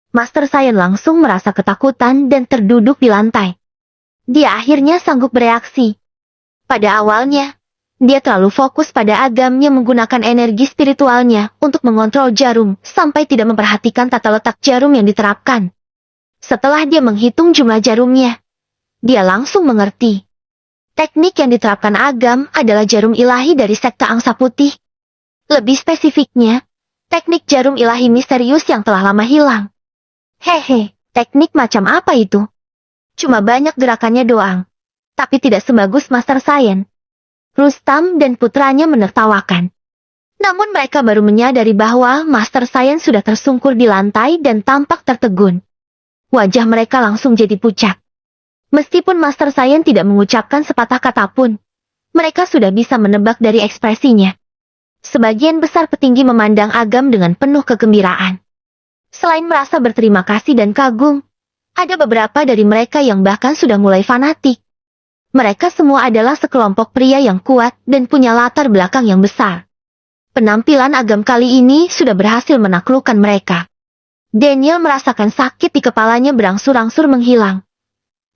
Speaker 1: Master Saiyan langsung merasa ketakutan dan terduduk di lantai. Dia akhirnya sanggup bereaksi. Pada awalnya, dia terlalu fokus pada Agamnya menggunakan energi spiritualnya untuk mengontrol jarum sampai tidak memperhatikan tata letak jarum yang diterapkan. Setelah dia menghitung jumlah jarumnya, dia langsung mengerti. Teknik yang diterapkan Agam adalah jarum ilahi dari sekte Angsa Putih. Lebih spesifiknya, teknik jarum ilahi misterius yang telah lama hilang. Teknik macam apa itu? Cuma banyak gerakannya doang. Tapi tidak sebagus Master Saiyan. Rustam dan putranya menertawakan. Namun mereka baru menyadari bahwa Master Saiyan sudah tersungkur di lantai dan tampak tertegun. Wajah mereka langsung jadi pucat. Meskipun Master Saiyan tidak mengucapkan sepatah kata pun, mereka sudah bisa menebak dari ekspresinya. Sebagian besar petinggi memandang Agam dengan penuh kegembiraan. Selain merasa berterima kasih dan kagum, ada beberapa dari mereka yang bahkan sudah mulai fanatik. Mereka semua adalah sekelompok pria yang kuat dan punya latar belakang yang besar. Penampilan Agam kali ini sudah berhasil menaklukkan mereka. Daniel merasakan sakit di kepalanya berangsur-angsur menghilang.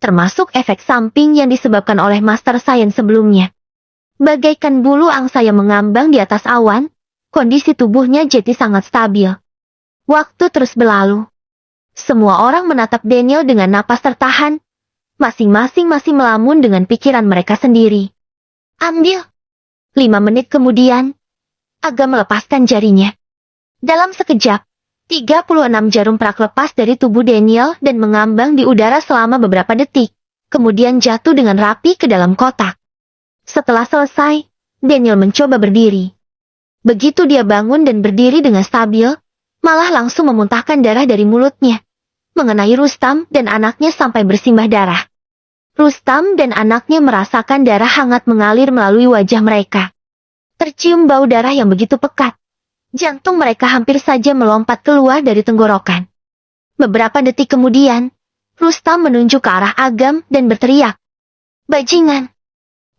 Speaker 1: Termasuk efek samping yang disebabkan oleh Master Saiyan sebelumnya. Bagaikan bulu angsa yang mengambang di atas awan, kondisi tubuhnya jadi sangat stabil. Waktu terus berlalu. Semua orang menatap Daniel dengan napas tertahan. Masing-masing masih melamun dengan pikiran mereka sendiri. Ambil. 5 menit kemudian, Agam melepaskan jarinya. Dalam sekejap, 36 jarum perak lepas dari tubuh Daniel dan mengambang di udara selama beberapa detik, kemudian jatuh dengan rapi ke dalam kotak. Setelah selesai, Daniel mencoba berdiri. Begitu dia bangun dan berdiri dengan stabil, malah langsung memuntahkan darah dari mulutnya, mengenai Rustam dan anaknya sampai bersimbah darah. Rustam dan anaknya merasakan darah hangat mengalir melalui wajah mereka. Tercium bau darah yang begitu pekat. Jantung mereka hampir saja melompat keluar dari tenggorokan. Beberapa detik kemudian, Rustam menunjuk ke arah Agam dan berteriak. Bajingan!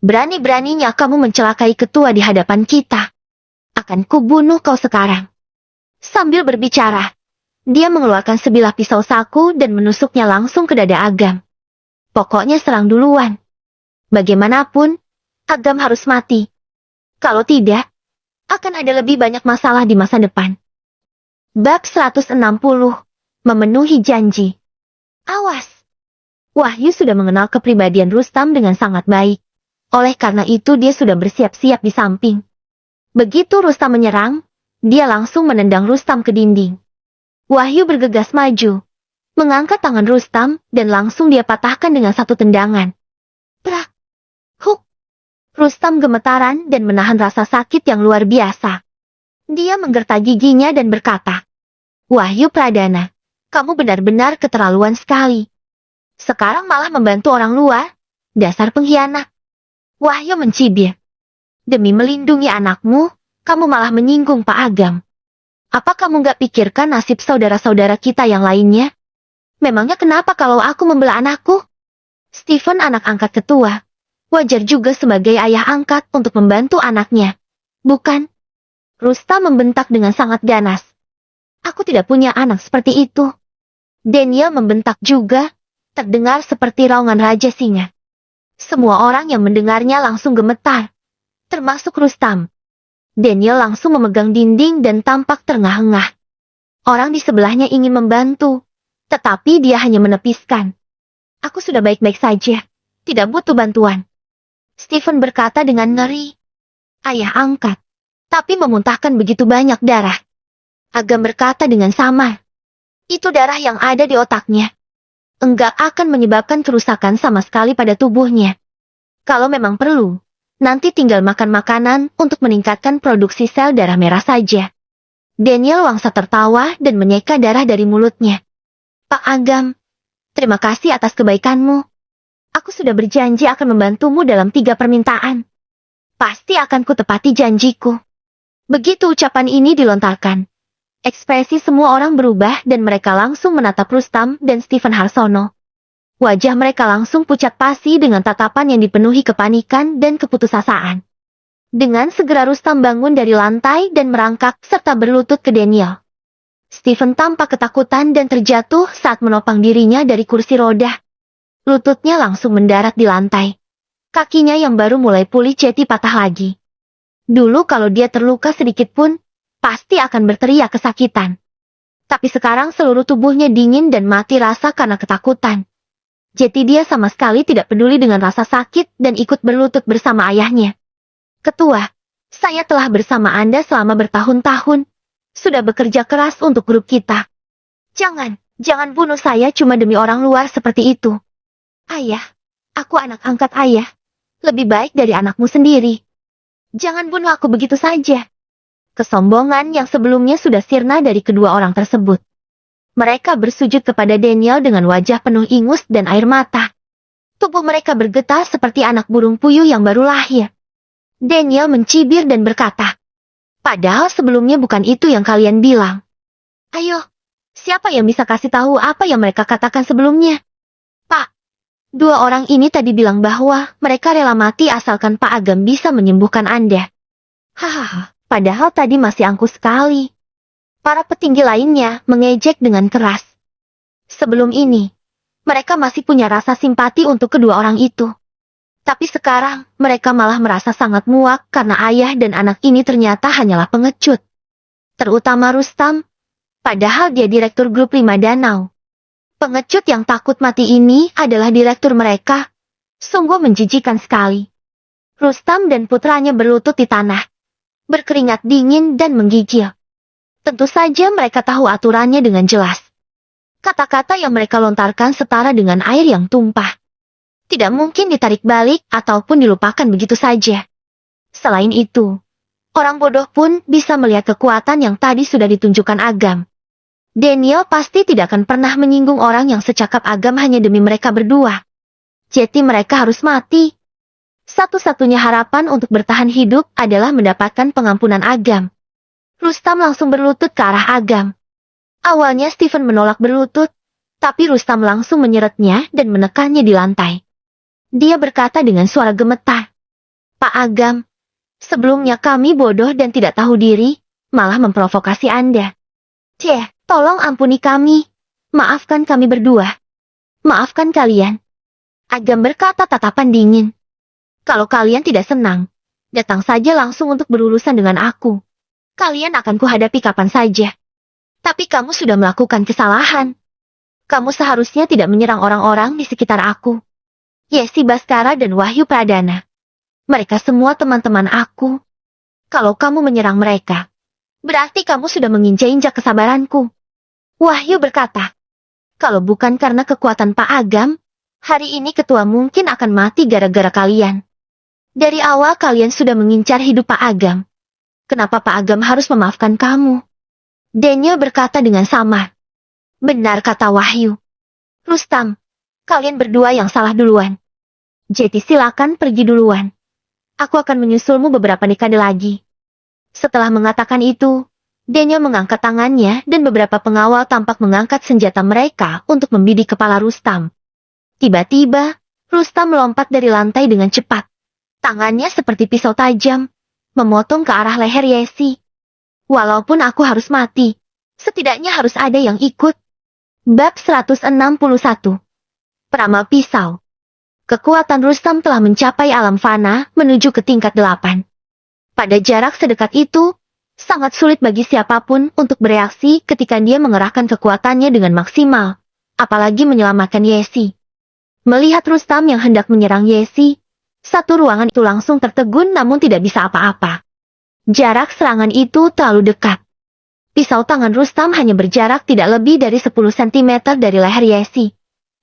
Speaker 1: Berani-beraninya kamu mencelakai ketua di hadapan kita. Akan kubunuh kau sekarang. Sambil berbicara, dia mengeluarkan sebilah pisau saku dan menusuknya langsung ke dada Agam. Pokoknya serang duluan. Bagaimanapun, Agam harus mati. Kalau tidak, akan ada lebih banyak masalah di masa depan. Bab 160. Memenuhi janji. Awas! Wahyu sudah mengenal kepribadian Rustam dengan sangat baik. Oleh karena itu dia sudah bersiap-siap di samping. Begitu Rustam menyerang, dia langsung menendang Rustam ke dinding. Wahyu bergegas maju, mengangkat tangan Rustam dan langsung dia patahkan dengan satu tendangan. Prak! Huk! Rustam gemetaran dan menahan rasa sakit yang luar biasa. Dia menggertak giginya dan berkata, Wahyu Pradana, kamu benar-benar keterlaluan sekali. Sekarang malah membantu orang luar, dasar pengkhianat. Wahyu mencibir. Demi melindungi anakmu, kamu malah menyinggung Pak Agam. Apa kamu gak pikirkan nasib saudara-saudara kita yang lainnya? Memangnya kenapa kalau aku membela anakku? Stephen anak angkat ketua. Wajar juga sebagai ayah angkat untuk membantu anaknya. Bukan? Rustam membentak dengan sangat ganas. Aku tidak punya anak seperti itu. Daniel membentak juga, terdengar seperti raungan raja singa. Semua orang yang mendengarnya langsung gemetar, termasuk Rustam. Daniel langsung memegang dinding dan tampak terengah-engah. Orang di sebelahnya ingin membantu, tetapi dia hanya menepiskan. Aku sudah baik-baik saja, tidak butuh bantuan. Stephen berkata dengan ngeri. Ayah angkat, tapi memuntahkan begitu banyak darah. Agam berkata dengan samar. Itu darah yang ada di otaknya. Enggak akan menyebabkan kerusakan sama sekali pada tubuhnya. Kalau memang perlu, nanti tinggal makan makanan untuk meningkatkan produksi sel darah merah saja. Daniel Wangsa tertawa dan menyeka darah dari mulutnya. Pak Agam, terima kasih atas kebaikanmu. Aku sudah berjanji akan membantumu dalam 3 permintaan. Pasti akan kutepati janjiku. Begitu ucapan ini dilontarkan, ekspresi semua orang berubah dan mereka langsung menatap Rustam dan Stephen Harsono. Wajah mereka langsung pucat pasi dengan tatapan yang dipenuhi kepanikan dan keputusasaan. Dengan segera Rustam bangun dari lantai dan merangkak serta berlutut ke Daniel. Stephen tampak ketakutan dan terjatuh saat menopang dirinya dari kursi roda. Lututnya langsung mendarat di lantai. Kakinya yang baru mulai pulih jadi patah lagi. Dulu kalau dia terluka sedikit pun, pasti akan berteriak kesakitan. Tapi sekarang seluruh tubuhnya dingin dan mati rasa karena ketakutan. Jadi dia sama sekali tidak peduli dengan rasa sakit dan ikut berlutut bersama ayahnya. Ketua, saya telah bersama Anda selama bertahun-tahun. Sudah bekerja keras untuk grup kita. Jangan bunuh saya cuma demi orang luar seperti itu. Ayah, aku anak angkat ayah. Lebih baik dari anakmu sendiri. Jangan bunuh aku begitu saja. Kesombongan yang sebelumnya sudah sirna dari kedua orang tersebut. Mereka bersujud kepada Daniel dengan wajah penuh ingus dan air mata. Tubuh mereka bergetar seperti anak burung puyuh yang baru lahir. Daniel mencibir dan berkata, padahal sebelumnya bukan itu yang kalian bilang. Ayo, siapa yang bisa kasih tahu apa yang mereka katakan sebelumnya? Pak, 2 orang ini tadi bilang bahwa mereka rela mati asalkan Pak Agam bisa menyembuhkan Anda. Hahaha, padahal tadi masih angkuh sekali. Para petinggi lainnya mengejek dengan keras. Sebelum ini, mereka masih punya rasa simpati untuk kedua orang itu. Tapi sekarang, mereka malah merasa sangat muak karena ayah dan anak ini ternyata hanyalah pengecut. Terutama Rustam, padahal dia direktur grup 5 Danau. Pengecut yang takut mati ini adalah direktur mereka. Sungguh menjijikan sekali. Rustam dan putranya berlutut di tanah, berkeringat dingin dan menggigil. Tentu saja mereka tahu aturannya dengan jelas. Kata-kata yang mereka lontarkan setara dengan air yang tumpah. Tidak mungkin ditarik balik ataupun dilupakan begitu saja. Selain itu, orang bodoh pun bisa melihat kekuatan yang tadi sudah ditunjukkan Agam. Daniel pasti tidak akan pernah menyinggung orang yang secakap Agam hanya demi mereka berdua. Jadi mereka harus mati. Satu-satunya harapan untuk bertahan hidup adalah mendapatkan pengampunan Agam. Rustam langsung berlutut ke arah Agam. Awalnya Stephen menolak berlutut, tapi Rustam langsung menyeretnya dan menekannya di lantai. Dia berkata dengan suara gemetar, "Pak Agam, sebelumnya kami bodoh dan tidak tahu diri, malah memprovokasi Anda. Tolong ampuni kami. Maafkan kami berdua. Maafkan kalian." Agam berkata tatapan dingin. "Kalau kalian tidak senang, datang saja langsung untuk berurusan dengan aku. Kalian akan kuhadapi kapan saja. Tapi kamu sudah melakukan kesalahan. Kamu seharusnya tidak menyerang orang-orang di sekitar aku. Yesi Baskara dan Wahyu Pradana. Mereka semua teman-teman aku. Kalau kamu menyerang mereka, berarti kamu sudah menginjak-injak kesabaranku." Wahyu berkata, "Kalau bukan karena kekuatan Pak Agam, hari ini ketua mungkin akan mati gara-gara kalian. Dari awal kalian sudah mengincar hidup Pak Agam. Kenapa Pak Agam harus memaafkan kamu?" Daniel berkata dengan samar. "Benar," kata Wahyu. "Rustam, kalian berdua yang salah duluan. Jadi silakan pergi duluan. Aku akan menyusulmu beberapa dekade lagi." Setelah mengatakan itu, Daniel mengangkat tangannya dan beberapa pengawal tampak mengangkat senjata mereka untuk membidik kepala Rustam. Tiba-tiba, Rustam melompat dari lantai dengan cepat. Tangannya seperti pisau tajam, memotong ke arah leher Yesi. "Walaupun aku harus mati, setidaknya harus ada yang ikut." Bab 161. Peramal Pisau. Kekuatan Rustam telah mencapai alam fana menuju ke tingkat 8. Pada jarak sedekat itu, sangat sulit bagi siapapun untuk bereaksi ketika dia mengerahkan kekuatannya dengan maksimal, apalagi menyelamatkan Yesi. Melihat Rustam yang hendak menyerang Yesi, satu ruangan itu langsung tertegun namun tidak bisa apa-apa. Jarak serangan itu terlalu dekat. Pisau tangan Rustam hanya berjarak tidak lebih dari 10 cm dari leher Yesi,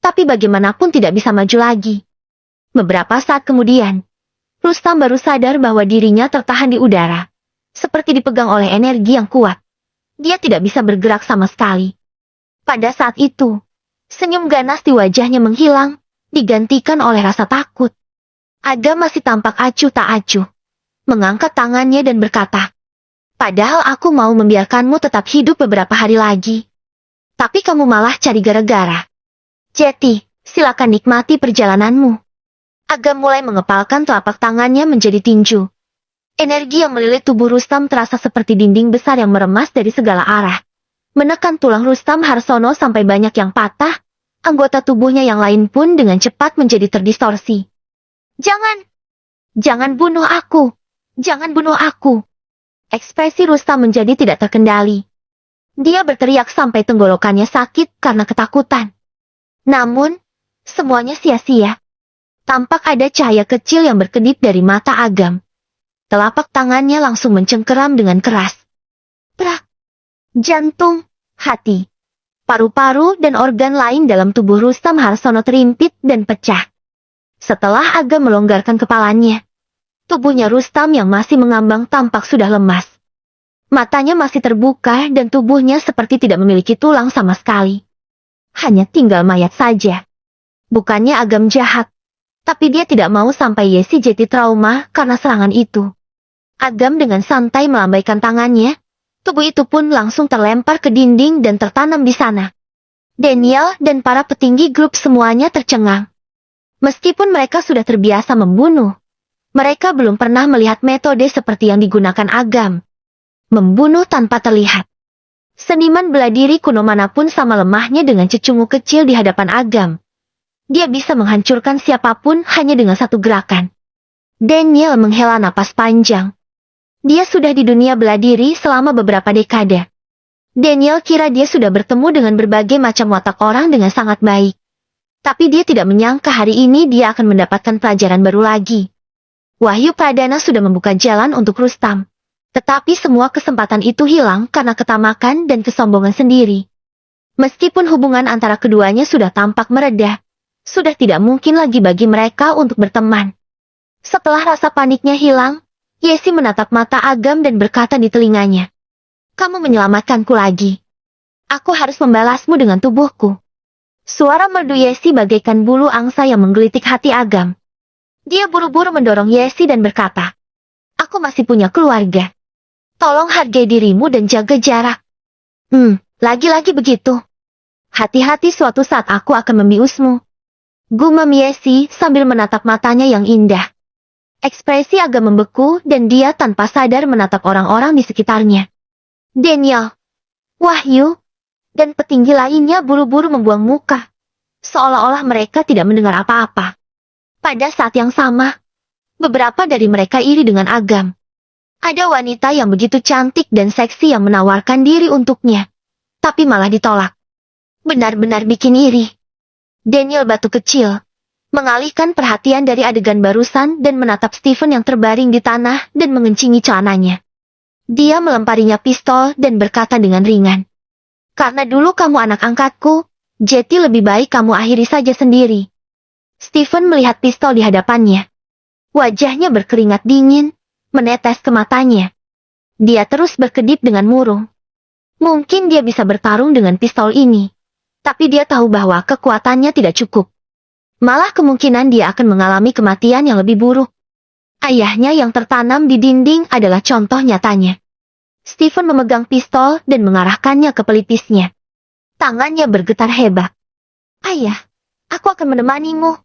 Speaker 1: tapi bagaimanapun tidak bisa maju lagi. Beberapa saat kemudian, Rustam baru sadar bahwa dirinya tertahan di udara, seperti dipegang oleh energi yang kuat. Dia tidak bisa bergerak sama sekali. Pada saat itu, senyum ganas di wajahnya menghilang, digantikan oleh rasa takut. Agam masih tampak acuh tak acuh, mengangkat tangannya dan berkata, "Padahal aku mau membiarkanmu tetap hidup beberapa hari lagi. Tapi kamu malah cari gara-gara. Jadi, silakan nikmati perjalananmu." Agam mulai mengepalkan telapak tangannya menjadi tinju. Energi yang melilit tubuh Rustam terasa seperti dinding besar yang meremas dari segala arah. Menekan tulang Rustam Harsono sampai banyak yang patah, anggota tubuhnya yang lain pun dengan cepat menjadi terdistorsi. Jangan bunuh aku! Jangan bunuh aku!" Ekspresi Rustam menjadi tidak terkendali. Dia berteriak sampai tenggorokannya sakit karena ketakutan. Namun, semuanya sia-sia. Tampak ada cahaya kecil yang berkedip dari mata Agam. Telapak tangannya langsung mencengkeram dengan keras. Prak! Jantung, hati, paru-paru dan organ lain dalam tubuh Rustam Harsono terimpit dan pecah. Setelah Agam melonggarkan kepalanya, tubuhnya Rustam yang masih mengambang tampak sudah lemas. Matanya masih terbuka dan tubuhnya seperti tidak memiliki tulang sama sekali. Hanya tinggal mayat saja. Bukannya Agam jahat, tapi dia tidak mau sampai Yesi jadi trauma karena serangan itu. Agam dengan santai melambaikan tangannya, tubuh itu pun langsung terlempar ke dinding dan tertanam di sana. Daniel dan para petinggi grup semuanya tercengang. Meskipun mereka sudah terbiasa membunuh, mereka belum pernah melihat metode seperti yang digunakan Agam. Membunuh tanpa terlihat. Seniman bela diri kuno manapun sama lemahnya dengan cecungu kecil di hadapan Agam. Dia bisa menghancurkan siapapun hanya dengan satu gerakan. Daniel menghela napas panjang. Dia sudah di dunia bela diri selama beberapa dekade. Daniel kira dia sudah bertemu dengan berbagai macam watak orang dengan sangat baik. Tapi dia tidak menyangka hari ini dia akan mendapatkan pelajaran baru lagi. Wahyu Pradana sudah membuka jalan untuk Rustam. Tetapi semua kesempatan itu hilang karena ketamakan dan kesombongan sendiri. Meskipun hubungan antara keduanya sudah tampak mereda, sudah tidak mungkin lagi bagi mereka untuk berteman. Setelah rasa paniknya hilang, Yesi menatap mata Agam dan berkata di telinganya, "Kamu menyelamatkanku lagi. Aku harus membalasmu dengan tubuhku." Suara merdu Yesi bagaikan bulu angsa yang menggelitik hati Agam. Dia buru-buru mendorong Yesi dan berkata, "Aku masih punya keluarga. Tolong hargai dirimu dan jaga jarak." Lagi-lagi begitu. Hati-hati suatu saat aku akan membiusmu. Gumam Yesi sambil menatap matanya yang indah. Ekspresi agak membeku dan dia tanpa sadar menatap orang-orang di sekitarnya. Daniel, Wahyu, dan petinggi lainnya buru-buru membuang muka. Seolah-olah mereka tidak mendengar apa-apa. Pada saat yang sama, beberapa dari mereka iri dengan Agam. Ada wanita yang begitu cantik dan seksi yang menawarkan diri untuknya. Tapi malah ditolak. Benar-benar bikin iri. Daniel batu kecil, mengalihkan perhatian dari adegan barusan dan menatap Stephen yang terbaring di tanah dan mengencingi celananya. Dia melemparinya pistol dan berkata dengan ringan, "Karena dulu kamu anak angkatku, jadi lebih baik kamu akhiri saja sendiri." Stephen melihat pistol di hadapannya. Wajahnya berkeringat dingin, menetes ke matanya. Dia terus berkedip dengan murung. Mungkin dia bisa bertarung dengan pistol ini, tapi dia tahu bahwa kekuatannya tidak cukup. Malah kemungkinan dia akan mengalami kematian yang lebih buruk. Ayahnya yang tertanam di dinding adalah contoh nyatanya. Stephen memegang pistol dan mengarahkannya ke pelipisnya. Tangannya bergetar hebat. "Ayah, aku akan menemanimu."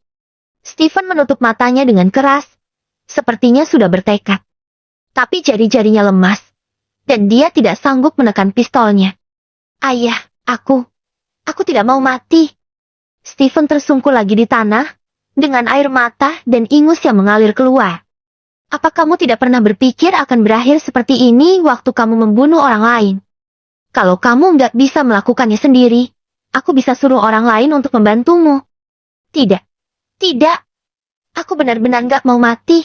Speaker 1: Stephen menutup matanya dengan keras. Sepertinya sudah bertekad. Tapi jari-jarinya lemas. Dan dia tidak sanggup menekan pistolnya. "Ayah, aku tidak mau mati." Stephen tersungkur lagi di tanah, dengan air mata dan ingus yang mengalir keluar. "Apa kamu tidak pernah berpikir akan berakhir seperti ini waktu kamu membunuh orang lain? Kalau kamu nggak bisa melakukannya sendiri, aku bisa suruh orang lain untuk membantumu." Tidak. Aku benar-benar nggak mau mati."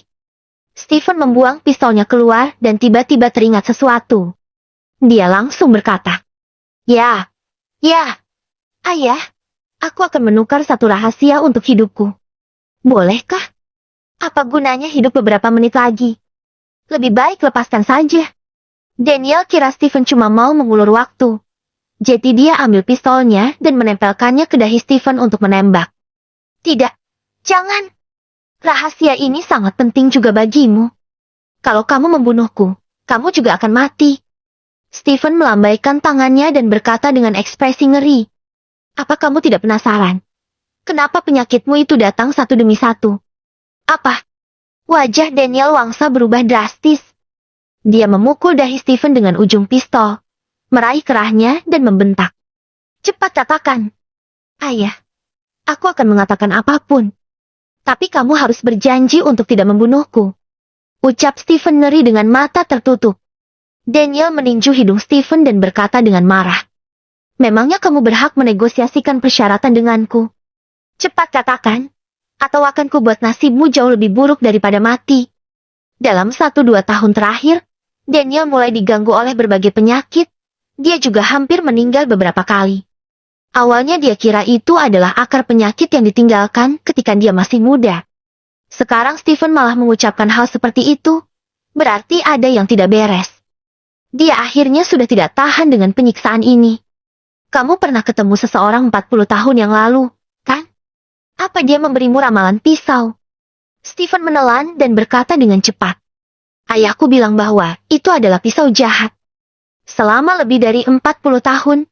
Speaker 1: Stephen membuang pistolnya keluar dan tiba-tiba teringat sesuatu. Dia langsung berkata, Ya, ayah, aku akan menukar satu rahasia untuk hidupku. Bolehkah? Apa gunanya hidup beberapa menit lagi? Lebih baik lepaskan saja." Daniel kira Stephen cuma mau mengulur waktu. Jadi dia ambil pistolnya dan menempelkannya ke dahi Stephen untuk menembak. "Tidak, jangan. Rahasia ini sangat penting juga bagimu. Kalau kamu membunuhku, kamu juga akan mati." Stephen melambaikan tangannya dan berkata dengan ekspresi ngeri. "Apa kamu tidak penasaran? Kenapa penyakitmu itu datang satu demi satu?" "Apa?" Wajah Daniel Wangsa berubah drastis. Dia memukul dahi Stephen dengan ujung pistol, meraih kerahnya dan membentak. "Cepat katakan." "Ayah, aku akan mengatakan apapun. Tapi kamu harus berjanji untuk tidak membunuhku," ucap Stephen ngeri dengan mata tertutup. Daniel meninju hidung Stephen dan berkata dengan marah. "Memangnya kamu berhak menegosiasikan persyaratan denganku? Cepat katakan, atau akan kubuat nasibmu jauh lebih buruk daripada mati." Dalam 1-2 tahun terakhir, Daniel mulai diganggu oleh berbagai penyakit. Dia juga hampir meninggal beberapa kali. Awalnya dia kira itu adalah akar penyakit yang ditinggalkan ketika dia masih muda. Sekarang Stephen malah mengucapkan hal seperti itu. Berarti ada yang tidak beres. Dia akhirnya sudah tidak tahan dengan penyiksaan ini. "Kamu pernah ketemu seseorang 40 tahun yang lalu, kan? Apa dia memberimu ramalan pisau?" Stephen menelan dan berkata dengan cepat. "Ayahku bilang bahwa itu adalah pisau jahat. Selama lebih dari 40 tahun,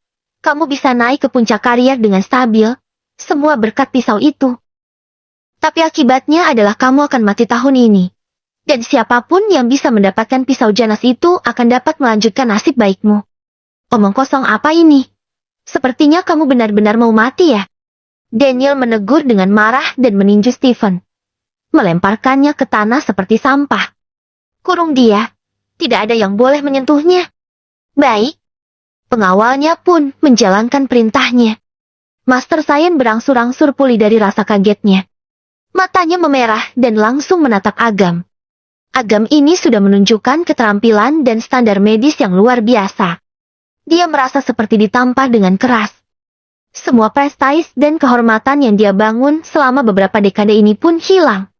Speaker 1: kamu bisa naik ke puncak karier dengan stabil, semua berkat pisau itu. Tapi akibatnya adalah kamu akan mati tahun ini. Dan siapapun yang bisa mendapatkan pisau janas itu akan dapat melanjutkan nasib baikmu." "Omong kosong apa ini? Sepertinya kamu benar-benar mau mati ya?" Daniel menegur dengan marah dan meninju Stephen. Melemparkannya ke tanah seperti sampah. "Kurung dia. Tidak ada yang boleh menyentuhnya." "Baik. Pengawalnya pun menjalankan perintahnya. Master Sayen berangsur-angsur pulih dari rasa kagetnya. Matanya memerah dan langsung menatap Agam. Agam ini sudah menunjukkan keterampilan dan standar medis yang luar biasa. Dia merasa seperti ditampar dengan keras. Semua prestis dan kehormatan yang dia bangun selama beberapa dekade ini pun hilang.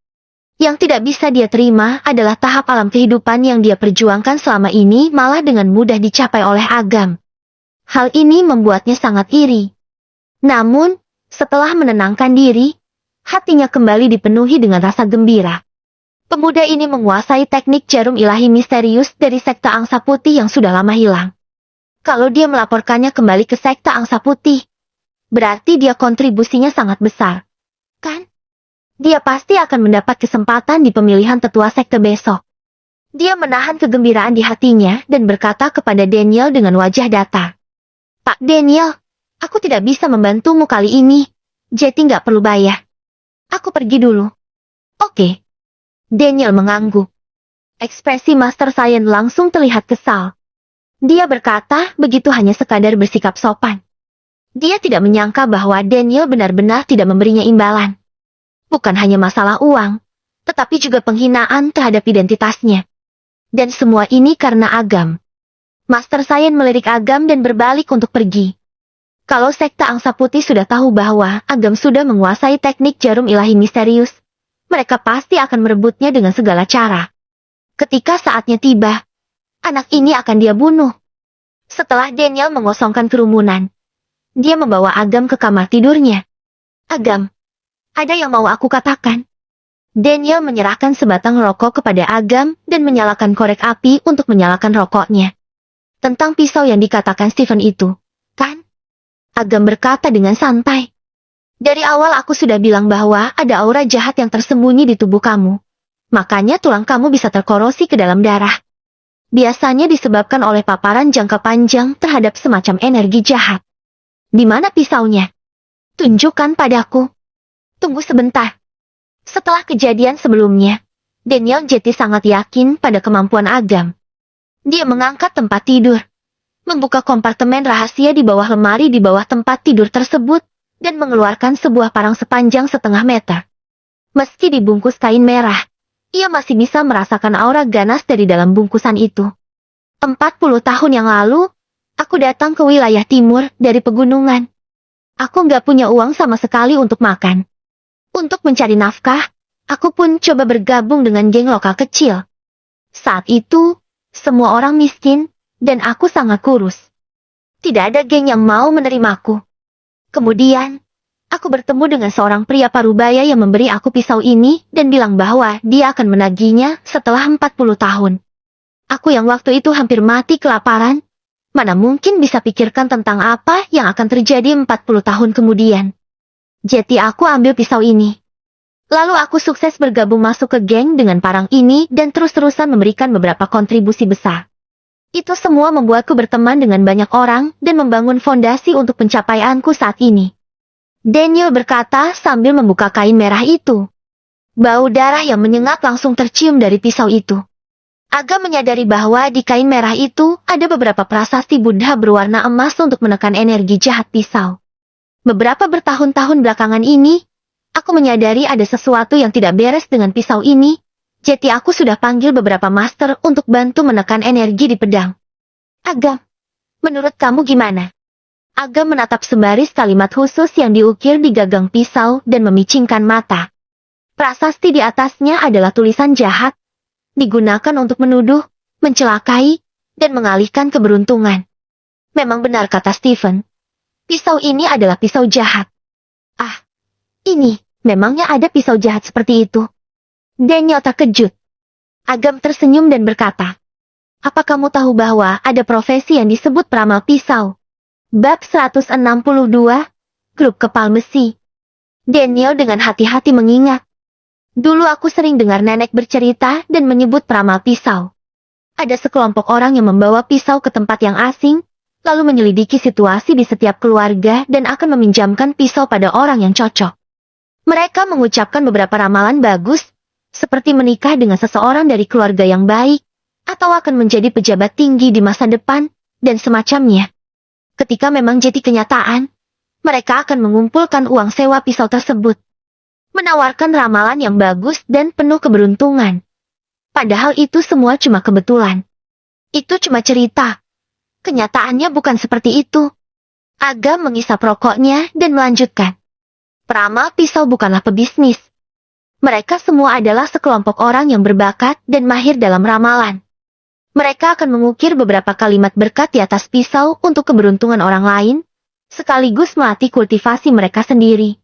Speaker 1: Yang tidak bisa dia terima adalah tahap alam kehidupan yang dia perjuangkan selama ini malah dengan mudah dicapai oleh Agam. Hal ini membuatnya sangat iri. Namun, setelah menenangkan diri, hatinya kembali dipenuhi dengan rasa gembira. Pemuda ini menguasai teknik jarum ilahi misterius dari sekte Angsa Putih yang sudah lama hilang. Kalau dia melaporkannya kembali ke sekte Angsa Putih, berarti dia kontribusinya sangat besar. Kan? Dia pasti akan mendapat kesempatan di pemilihan tetua sekte besok. Dia menahan kegembiraan di hatinya dan berkata kepada Daniel dengan wajah datar. Pak Daniel, aku tidak bisa membantumu kali ini. Jetty nggak perlu bayar. Aku pergi dulu. Oke. Daniel mengangguk. Ekspresi Master Sayen langsung terlihat kesal. Dia berkata begitu hanya sekadar bersikap sopan. Dia tidak menyangka bahwa Daniel benar-benar tidak memberinya imbalan. Bukan hanya masalah uang, tetapi juga penghinaan terhadap identitasnya. Dan semua ini karena Agam. Master Sayen melirik Agam dan berbalik untuk pergi. Kalau sekte Angsa Putih sudah tahu bahwa Agam sudah menguasai teknik jarum ilahi misterius, mereka pasti akan merebutnya dengan segala cara. Ketika saatnya tiba, anak ini akan dia bunuh. Setelah Daniel mengosongkan kerumunan, dia membawa Agam ke kamar tidurnya. Agam, ada yang mau aku katakan? Daniel menyerahkan sebatang rokok kepada Agam dan menyalakan korek api untuk menyalakan rokoknya. Tentang pisau yang dikatakan Stephen itu, kan? Agam berkata dengan santai. Dari awal aku sudah bilang bahwa ada aura jahat yang tersembunyi di tubuh kamu. Makanya tulang kamu bisa terkorosi ke dalam darah. Biasanya disebabkan oleh paparan jangka panjang terhadap semacam energi jahat. Di mana pisaunya? Tunjukkan padaku. Tunggu sebentar. Setelah kejadian sebelumnya, Daniel Jetty sangat yakin pada kemampuan Agam. Dia mengangkat tempat tidur, membuka kompartemen rahasia di bawah lemari di bawah tempat tidur tersebut, dan mengeluarkan sebuah parang sepanjang setengah meter. Meski dibungkus kain merah, ia masih bisa merasakan aura ganas dari dalam bungkusan itu. 40 tahun yang lalu, aku datang ke wilayah timur dari pegunungan. Aku nggak punya uang sama sekali untuk makan. Untuk mencari nafkah, aku pun coba bergabung dengan geng lokal kecil. Saat itu, semua orang miskin, dan aku sangat kurus. Tidak ada geng yang mau menerimaku. Kemudian, aku bertemu dengan seorang pria parubaya yang memberi aku pisau ini dan bilang bahwa dia akan menagihnya setelah 40 tahun. Aku yang waktu itu hampir mati kelaparan, mana mungkin bisa pikirkan tentang apa yang akan terjadi 40 tahun kemudian. Jadi aku ambil pisau ini. Lalu aku sukses bergabung masuk ke geng dengan parang ini dan terus-terusan memberikan beberapa kontribusi besar. Itu semua membuatku berteman dengan banyak orang dan membangun fondasi untuk pencapaianku saat ini. Daniel berkata sambil membuka kain merah itu. Bau darah yang menyengat langsung tercium dari pisau itu. Agam menyadari bahwa di kain merah itu ada beberapa prasasti Buddha berwarna emas untuk menekan energi jahat pisau. Beberapa bertahun-tahun belakangan ini, aku menyadari ada sesuatu yang tidak beres dengan pisau ini. Jadi aku sudah panggil beberapa master untuk bantu menekan energi di pedang. Agam, menurut kamu gimana? Agam menatap sebaris kalimat khusus yang diukir di gagang pisau dan memicingkan mata. Prasasti di atasnya adalah tulisan jahat, digunakan untuk menuduh, mencelakai, dan mengalihkan keberuntungan. Memang benar kata Stephen. Pisau ini adalah pisau jahat. Ah, ini, memangnya ada pisau jahat seperti itu? Daniel terkejut. Agam tersenyum dan berkata, apa kamu tahu bahwa ada profesi yang disebut peramal pisau? Bab 162, Grup Kepal Besi. Daniel dengan hati-hati mengingat. Dulu aku sering dengar nenek bercerita dan menyebut peramal pisau. Ada sekelompok orang yang membawa pisau ke tempat yang asing, lalu menyelidiki situasi di setiap keluarga dan akan meminjamkan pisau pada orang yang cocok. Mereka mengucapkan beberapa ramalan bagus, seperti menikah dengan seseorang dari keluarga yang baik, atau akan menjadi pejabat tinggi di masa depan, dan semacamnya. Ketika memang jadi kenyataan, mereka akan mengumpulkan uang sewa pisau tersebut. Menawarkan ramalan yang bagus dan penuh keberuntungan. Padahal itu semua cuma kebetulan. Itu cuma cerita. Kenyataannya bukan seperti itu. Agam mengisap rokoknya dan melanjutkan. Peramal pisau bukanlah pebisnis. Mereka semua adalah sekelompok orang yang berbakat dan mahir dalam ramalan. Mereka akan mengukir beberapa kalimat berkat di atas pisau untuk keberuntungan orang lain, sekaligus melatih kultivasi mereka sendiri.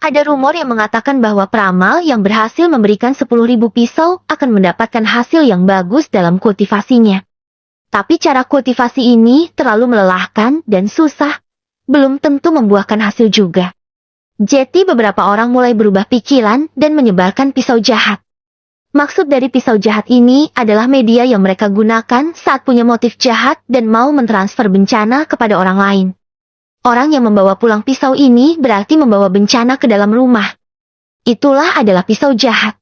Speaker 1: Ada rumor yang mengatakan bahwa peramal yang berhasil memberikan 10.000 pisau akan mendapatkan hasil yang bagus dalam kultivasinya. Tapi cara kultivasi ini terlalu melelahkan dan susah, belum tentu membuahkan hasil juga. Jadi beberapa orang mulai berubah pikiran dan menyebarkan pisau jahat. Maksud dari pisau jahat ini adalah media yang mereka gunakan saat punya motif jahat dan mau mentransfer bencana kepada orang lain. Orang yang membawa pulang pisau ini berarti membawa bencana ke dalam rumah. Itulah adalah pisau jahat.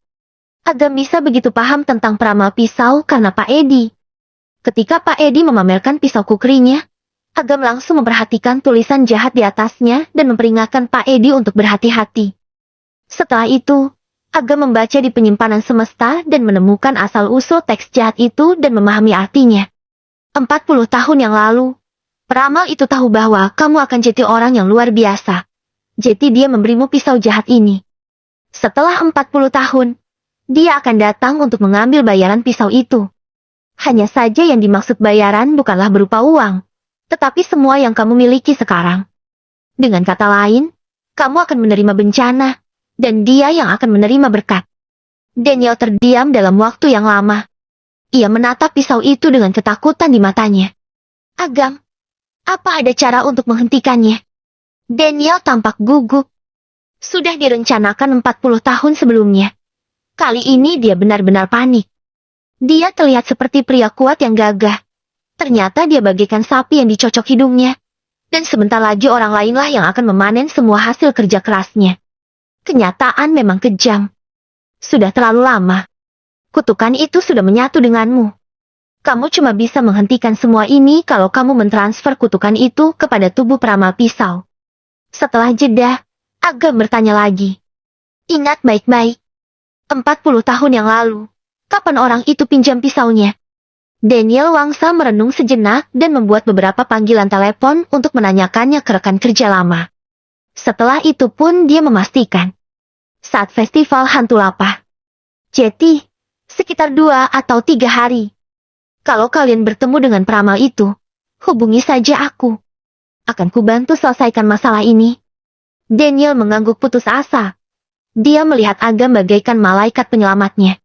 Speaker 1: Agam bisa begitu paham tentang peramal pisau karena Pak Edi. Ketika Pak Edi memamerkan pisau kukrinya, Agam langsung memperhatikan tulisan jahat di atasnya dan memperingatkan Pak Edi untuk berhati-hati. Setelah itu, Agam membaca di penyimpanan semesta dan menemukan asal-usul teks jahat itu dan memahami artinya. 40 tahun yang lalu, peramal itu tahu bahwa kamu akan jadi orang yang luar biasa. Jadi dia memberimu pisau jahat ini. Setelah 40 tahun, dia akan datang untuk mengambil bayaran pisau itu. Hanya saja yang dimaksud bayaran bukanlah berupa uang, tetapi semua yang kamu miliki sekarang. Dengan kata lain, kamu akan menerima bencana, dan dia yang akan menerima berkat. Daniel terdiam dalam waktu yang lama. Ia menatap pisau itu dengan ketakutan di matanya. Agam, apa ada cara untuk menghentikannya? Daniel tampak gugup. Sudah direncanakan 40 tahun sebelumnya. Kali ini dia benar-benar panik. Dia terlihat seperti pria kuat yang gagah. Ternyata dia bagaikan sapi yang dicocok hidungnya. Dan sebentar lagi orang lainlah yang akan memanen semua hasil kerja kerasnya. Kenyataan memang kejam. Sudah terlalu lama. Kutukan itu sudah menyatu denganmu. Kamu cuma bisa menghentikan semua ini kalau kamu mentransfer kutukan itu kepada tubuh peramal pisau. Setelah jeda, Agam bertanya lagi. Ingat baik-baik. 40 tahun yang lalu, kapan orang itu pinjam pisaunya? Daniel Wangsa merenung sejenak dan membuat beberapa panggilan telepon untuk menanyakannya ke rekan kerja lama. Setelah itu pun dia memastikan. Saat festival hantu lapah. Jadi, sekitar 2 atau 3 hari. Kalau kalian bertemu dengan peramal itu, hubungi saja aku. Akan kubantu selesaikan masalah ini. Daniel mengangguk putus asa. Dia melihat Agam bagaikan malaikat penyelamatnya.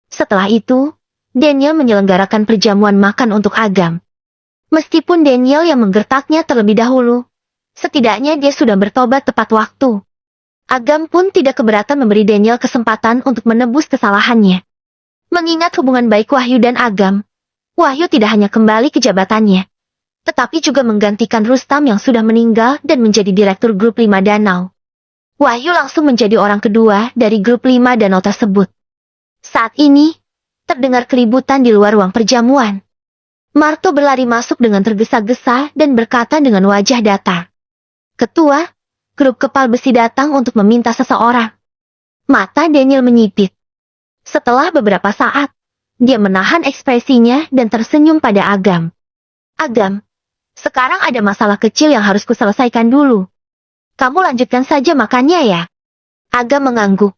Speaker 1: Setelah itu, Daniel menyelenggarakan perjamuan makan untuk Agam. Meskipun Daniel yang menggertaknya terlebih dahulu, setidaknya dia sudah bertobat tepat waktu. Agam pun tidak keberatan memberi Daniel kesempatan untuk menebus kesalahannya. Mengingat hubungan baik Wahyu dan Agam, Wahyu tidak hanya kembali ke jabatannya, tetapi juga menggantikan Rustam yang sudah meninggal dan menjadi direktur grup 5 Danau. Wahyu langsung menjadi orang kedua dari grup 5 Danau tersebut. Saat ini, terdengar keributan di luar ruang perjamuan. Marto berlari masuk dengan tergesa-gesa dan berkata dengan wajah datar. Ketua, grup kepal besi datang untuk meminta seseorang. Mata Daniel menyipit. Setelah beberapa saat, dia menahan ekspresinya dan tersenyum pada Agam. Agam, sekarang ada masalah kecil yang harus kuselesaikan dulu. Kamu lanjutkan saja makannya ya. Agam mengangguk.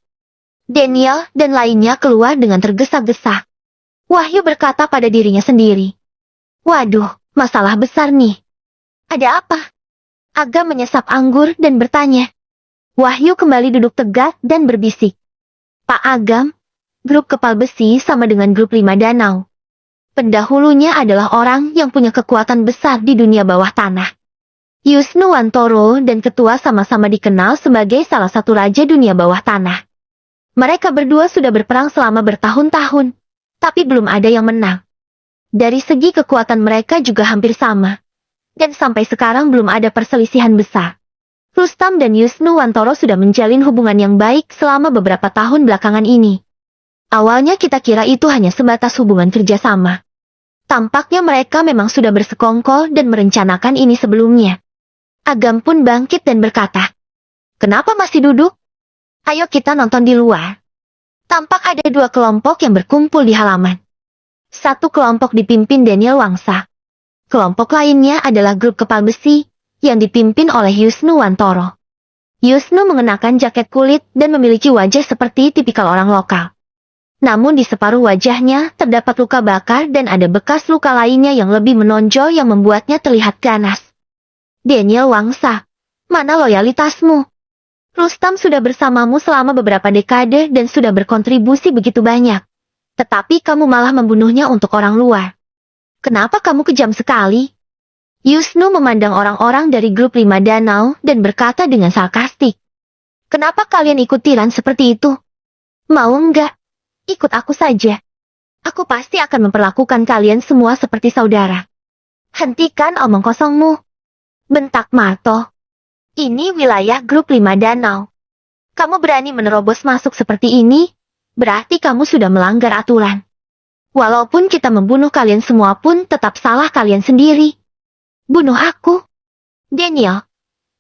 Speaker 1: Daniel dan lainnya keluar dengan tergesa-gesa. Wahyu berkata pada dirinya sendiri. Waduh, masalah besar nih. Ada apa? Agam menyesap anggur dan bertanya. Wahyu kembali duduk tegak dan berbisik. Pak Agam, grup kepal besi sama dengan grup 5 Danau. Pendahulunya adalah orang yang punya kekuatan besar di dunia bawah tanah. Yusnu Wantoro dan ketua sama-sama dikenal sebagai salah satu raja dunia bawah tanah. Mereka berdua sudah berperang selama bertahun-tahun, tapi belum ada yang menang. Dari segi kekuatan mereka juga hampir sama. Dan sampai sekarang belum ada perselisihan besar. Rustam dan Yusnu Wantoro sudah menjalin hubungan yang baik selama beberapa tahun belakangan ini. Awalnya kita kira itu hanya sebatas hubungan kerjasama. Tampaknya mereka memang sudah bersekongkol dan merencanakan ini sebelumnya. Agam pun bangkit dan berkata, "Kenapa masih duduk? Ayo kita nonton di luar." Tampak ada dua kelompok yang berkumpul di halaman. Satu kelompok dipimpin Daniel Wangsa. Kelompok lainnya adalah grup kepal besi yang dipimpin oleh Yusnu Wantoro. Yusnu mengenakan jaket kulit dan memiliki wajah seperti tipikal orang lokal. Namun di separuh wajahnya terdapat luka bakar dan ada bekas luka lainnya yang lebih menonjol yang membuatnya terlihat ganas. Daniel Wangsa, mana loyalitasmu? Rustam sudah bersamamu selama beberapa dekade dan sudah berkontribusi begitu banyak. Tetapi kamu malah membunuhnya untuk orang luar. Kenapa kamu kejam sekali? Yusnu memandang orang-orang dari grup 5 Danau dan berkata dengan sarkastik. Kenapa kalian ikut tiran seperti itu? Mau enggak? Ikut aku saja. Aku pasti akan memperlakukan kalian semua seperti saudara. Hentikan omong kosongmu. Bentak Marto. Ini wilayah grup 5 Danau. Kamu berani menerobos masuk seperti ini, berarti kamu sudah melanggar aturan. Walaupun kita membunuh kalian semua pun tetap salah kalian sendiri. Bunuh aku? Daniel,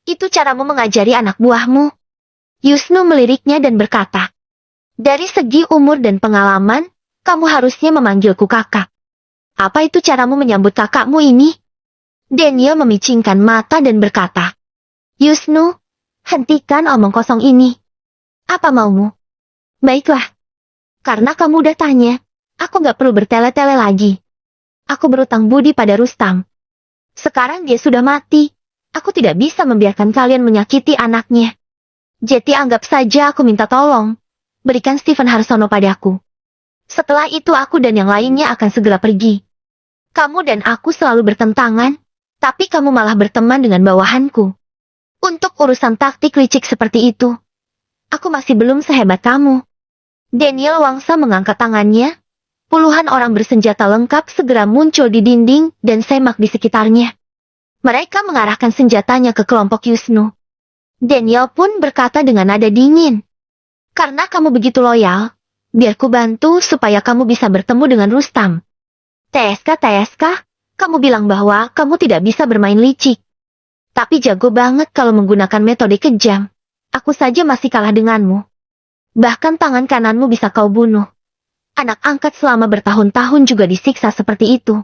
Speaker 1: itu caramu mengajari anak buahmu? Yusnu meliriknya dan berkata, dari segi umur dan pengalaman, kamu harusnya memanggilku kakak. Apa itu caramu menyambut kakakmu ini? Daniel memicingkan mata dan berkata, Yusnu, hentikan omong kosong ini. Apa maumu? Baiklah. Karena kamu udah tanya, aku gak perlu bertele-tele lagi. Aku berutang budi pada Rustam. Sekarang dia sudah mati. Aku tidak bisa membiarkan kalian menyakiti anaknya. Jadi anggap saja aku minta tolong. Berikan Stephen Harsono padaku. Setelah itu aku dan yang lainnya akan segera pergi. Kamu dan aku selalu bertentangan, tapi kamu malah berteman dengan bawahanku. Untuk urusan taktik licik seperti itu, aku masih belum sehebat kamu. Daniel Wangsa mengangkat tangannya. Puluhan orang bersenjata lengkap segera muncul di dinding dan semak di sekitarnya. Mereka mengarahkan senjatanya ke kelompok Yusnu. Daniel pun berkata dengan nada dingin. Karena kamu begitu loyal, biar ku bantu supaya kamu bisa bertemu dengan Rustam. TSK, kamu bilang bahwa kamu tidak bisa bermain licik. Tapi jago banget kalau menggunakan metode kejam. Aku saja masih kalah denganmu. Bahkan tangan kananmu bisa kau bunuh. Anak angkat selama bertahun-tahun juga disiksa seperti itu.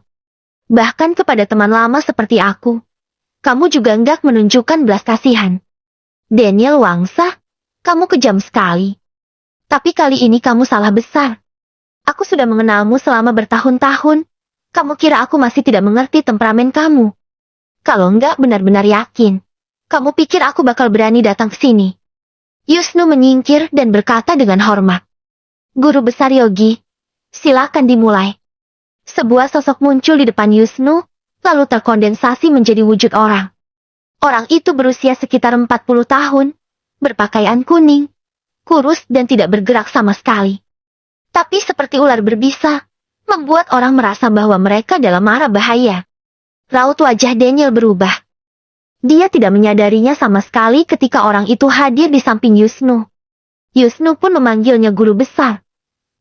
Speaker 1: Bahkan kepada teman lama seperti aku. Kamu juga enggak menunjukkan belas kasihan. Daniel Wangsa, kamu kejam sekali. Tapi kali ini kamu salah besar. Aku sudah mengenalmu selama bertahun-tahun. Kamu kira aku masih tidak mengerti temperamen kamu? Kalau enggak benar-benar yakin, kamu pikir aku bakal berani datang ke sini? Yusnu menyingkir dan berkata dengan hormat. Guru besar Yogi, silakan dimulai. Sebuah sosok muncul di depan Yusnu, lalu terkondensasi menjadi wujud orang. Orang itu berusia sekitar 40 tahun, berpakaian kuning, kurus dan tidak bergerak sama sekali. Tapi seperti ular berbisa, membuat orang merasa bahwa mereka dalam mara bahaya. Raut wajah Daniel berubah. Dia tidak menyadarinya sama sekali ketika orang itu hadir di samping Yusnu. Yusnu pun memanggilnya guru besar.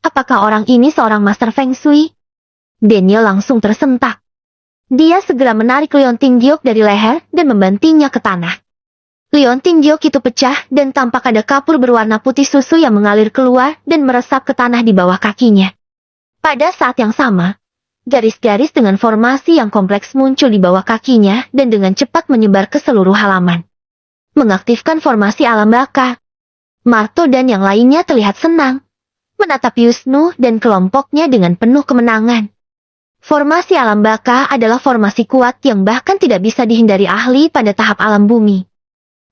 Speaker 1: Apakah orang ini seorang master Feng Shui? Daniel langsung tersentak. Dia segera menarik liontin giok dari leher dan membantingnya ke tanah. Liontin giok itu pecah dan tampak ada kapur berwarna putih susu yang mengalir keluar dan meresap ke tanah di bawah kakinya. Pada saat yang sama, garis-garis dengan formasi yang kompleks muncul di bawah kakinya dan dengan cepat menyebar ke seluruh halaman. Mengaktifkan formasi alam baka. Marto dan yang lainnya terlihat senang, menatap Yusnu dan kelompoknya dengan penuh kemenangan. Formasi alam baka adalah formasi kuat yang bahkan tidak bisa dihindari ahli pada tahap alam bumi.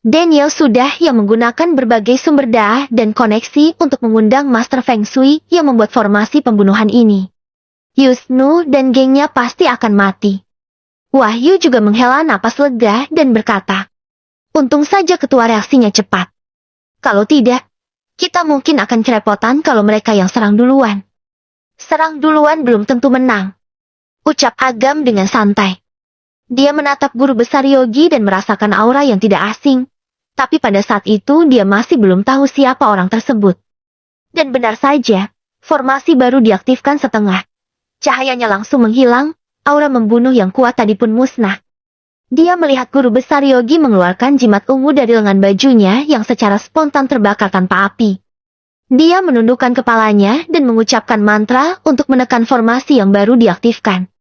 Speaker 1: Daniel sudah yang menggunakan berbagai sumber daya dan koneksi untuk mengundang Master Feng Shui yang membuat formasi pembunuhan ini. Yusnu dan gengnya pasti akan mati. Wahyu juga menghela napas lega dan berkata, untung saja ketua reaksinya cepat. Kalau tidak, kita mungkin akan kerepotan kalau mereka yang serang duluan. Serang duluan belum tentu menang. Ucap Agam dengan santai. Dia menatap guru besar Yogi dan merasakan aura yang tidak asing. Tapi pada saat itu dia masih belum tahu siapa orang tersebut. Dan benar saja, formasi baru diaktifkan setengah. Cahayanya langsung menghilang, aura membunuh yang kuat tadi pun musnah. Dia melihat guru besar Yogi mengeluarkan jimat ungu dari lengan bajunya yang secara spontan terbakar tanpa api. Dia menundukkan kepalanya dan mengucapkan mantra untuk menekan formasi yang baru diaktifkan.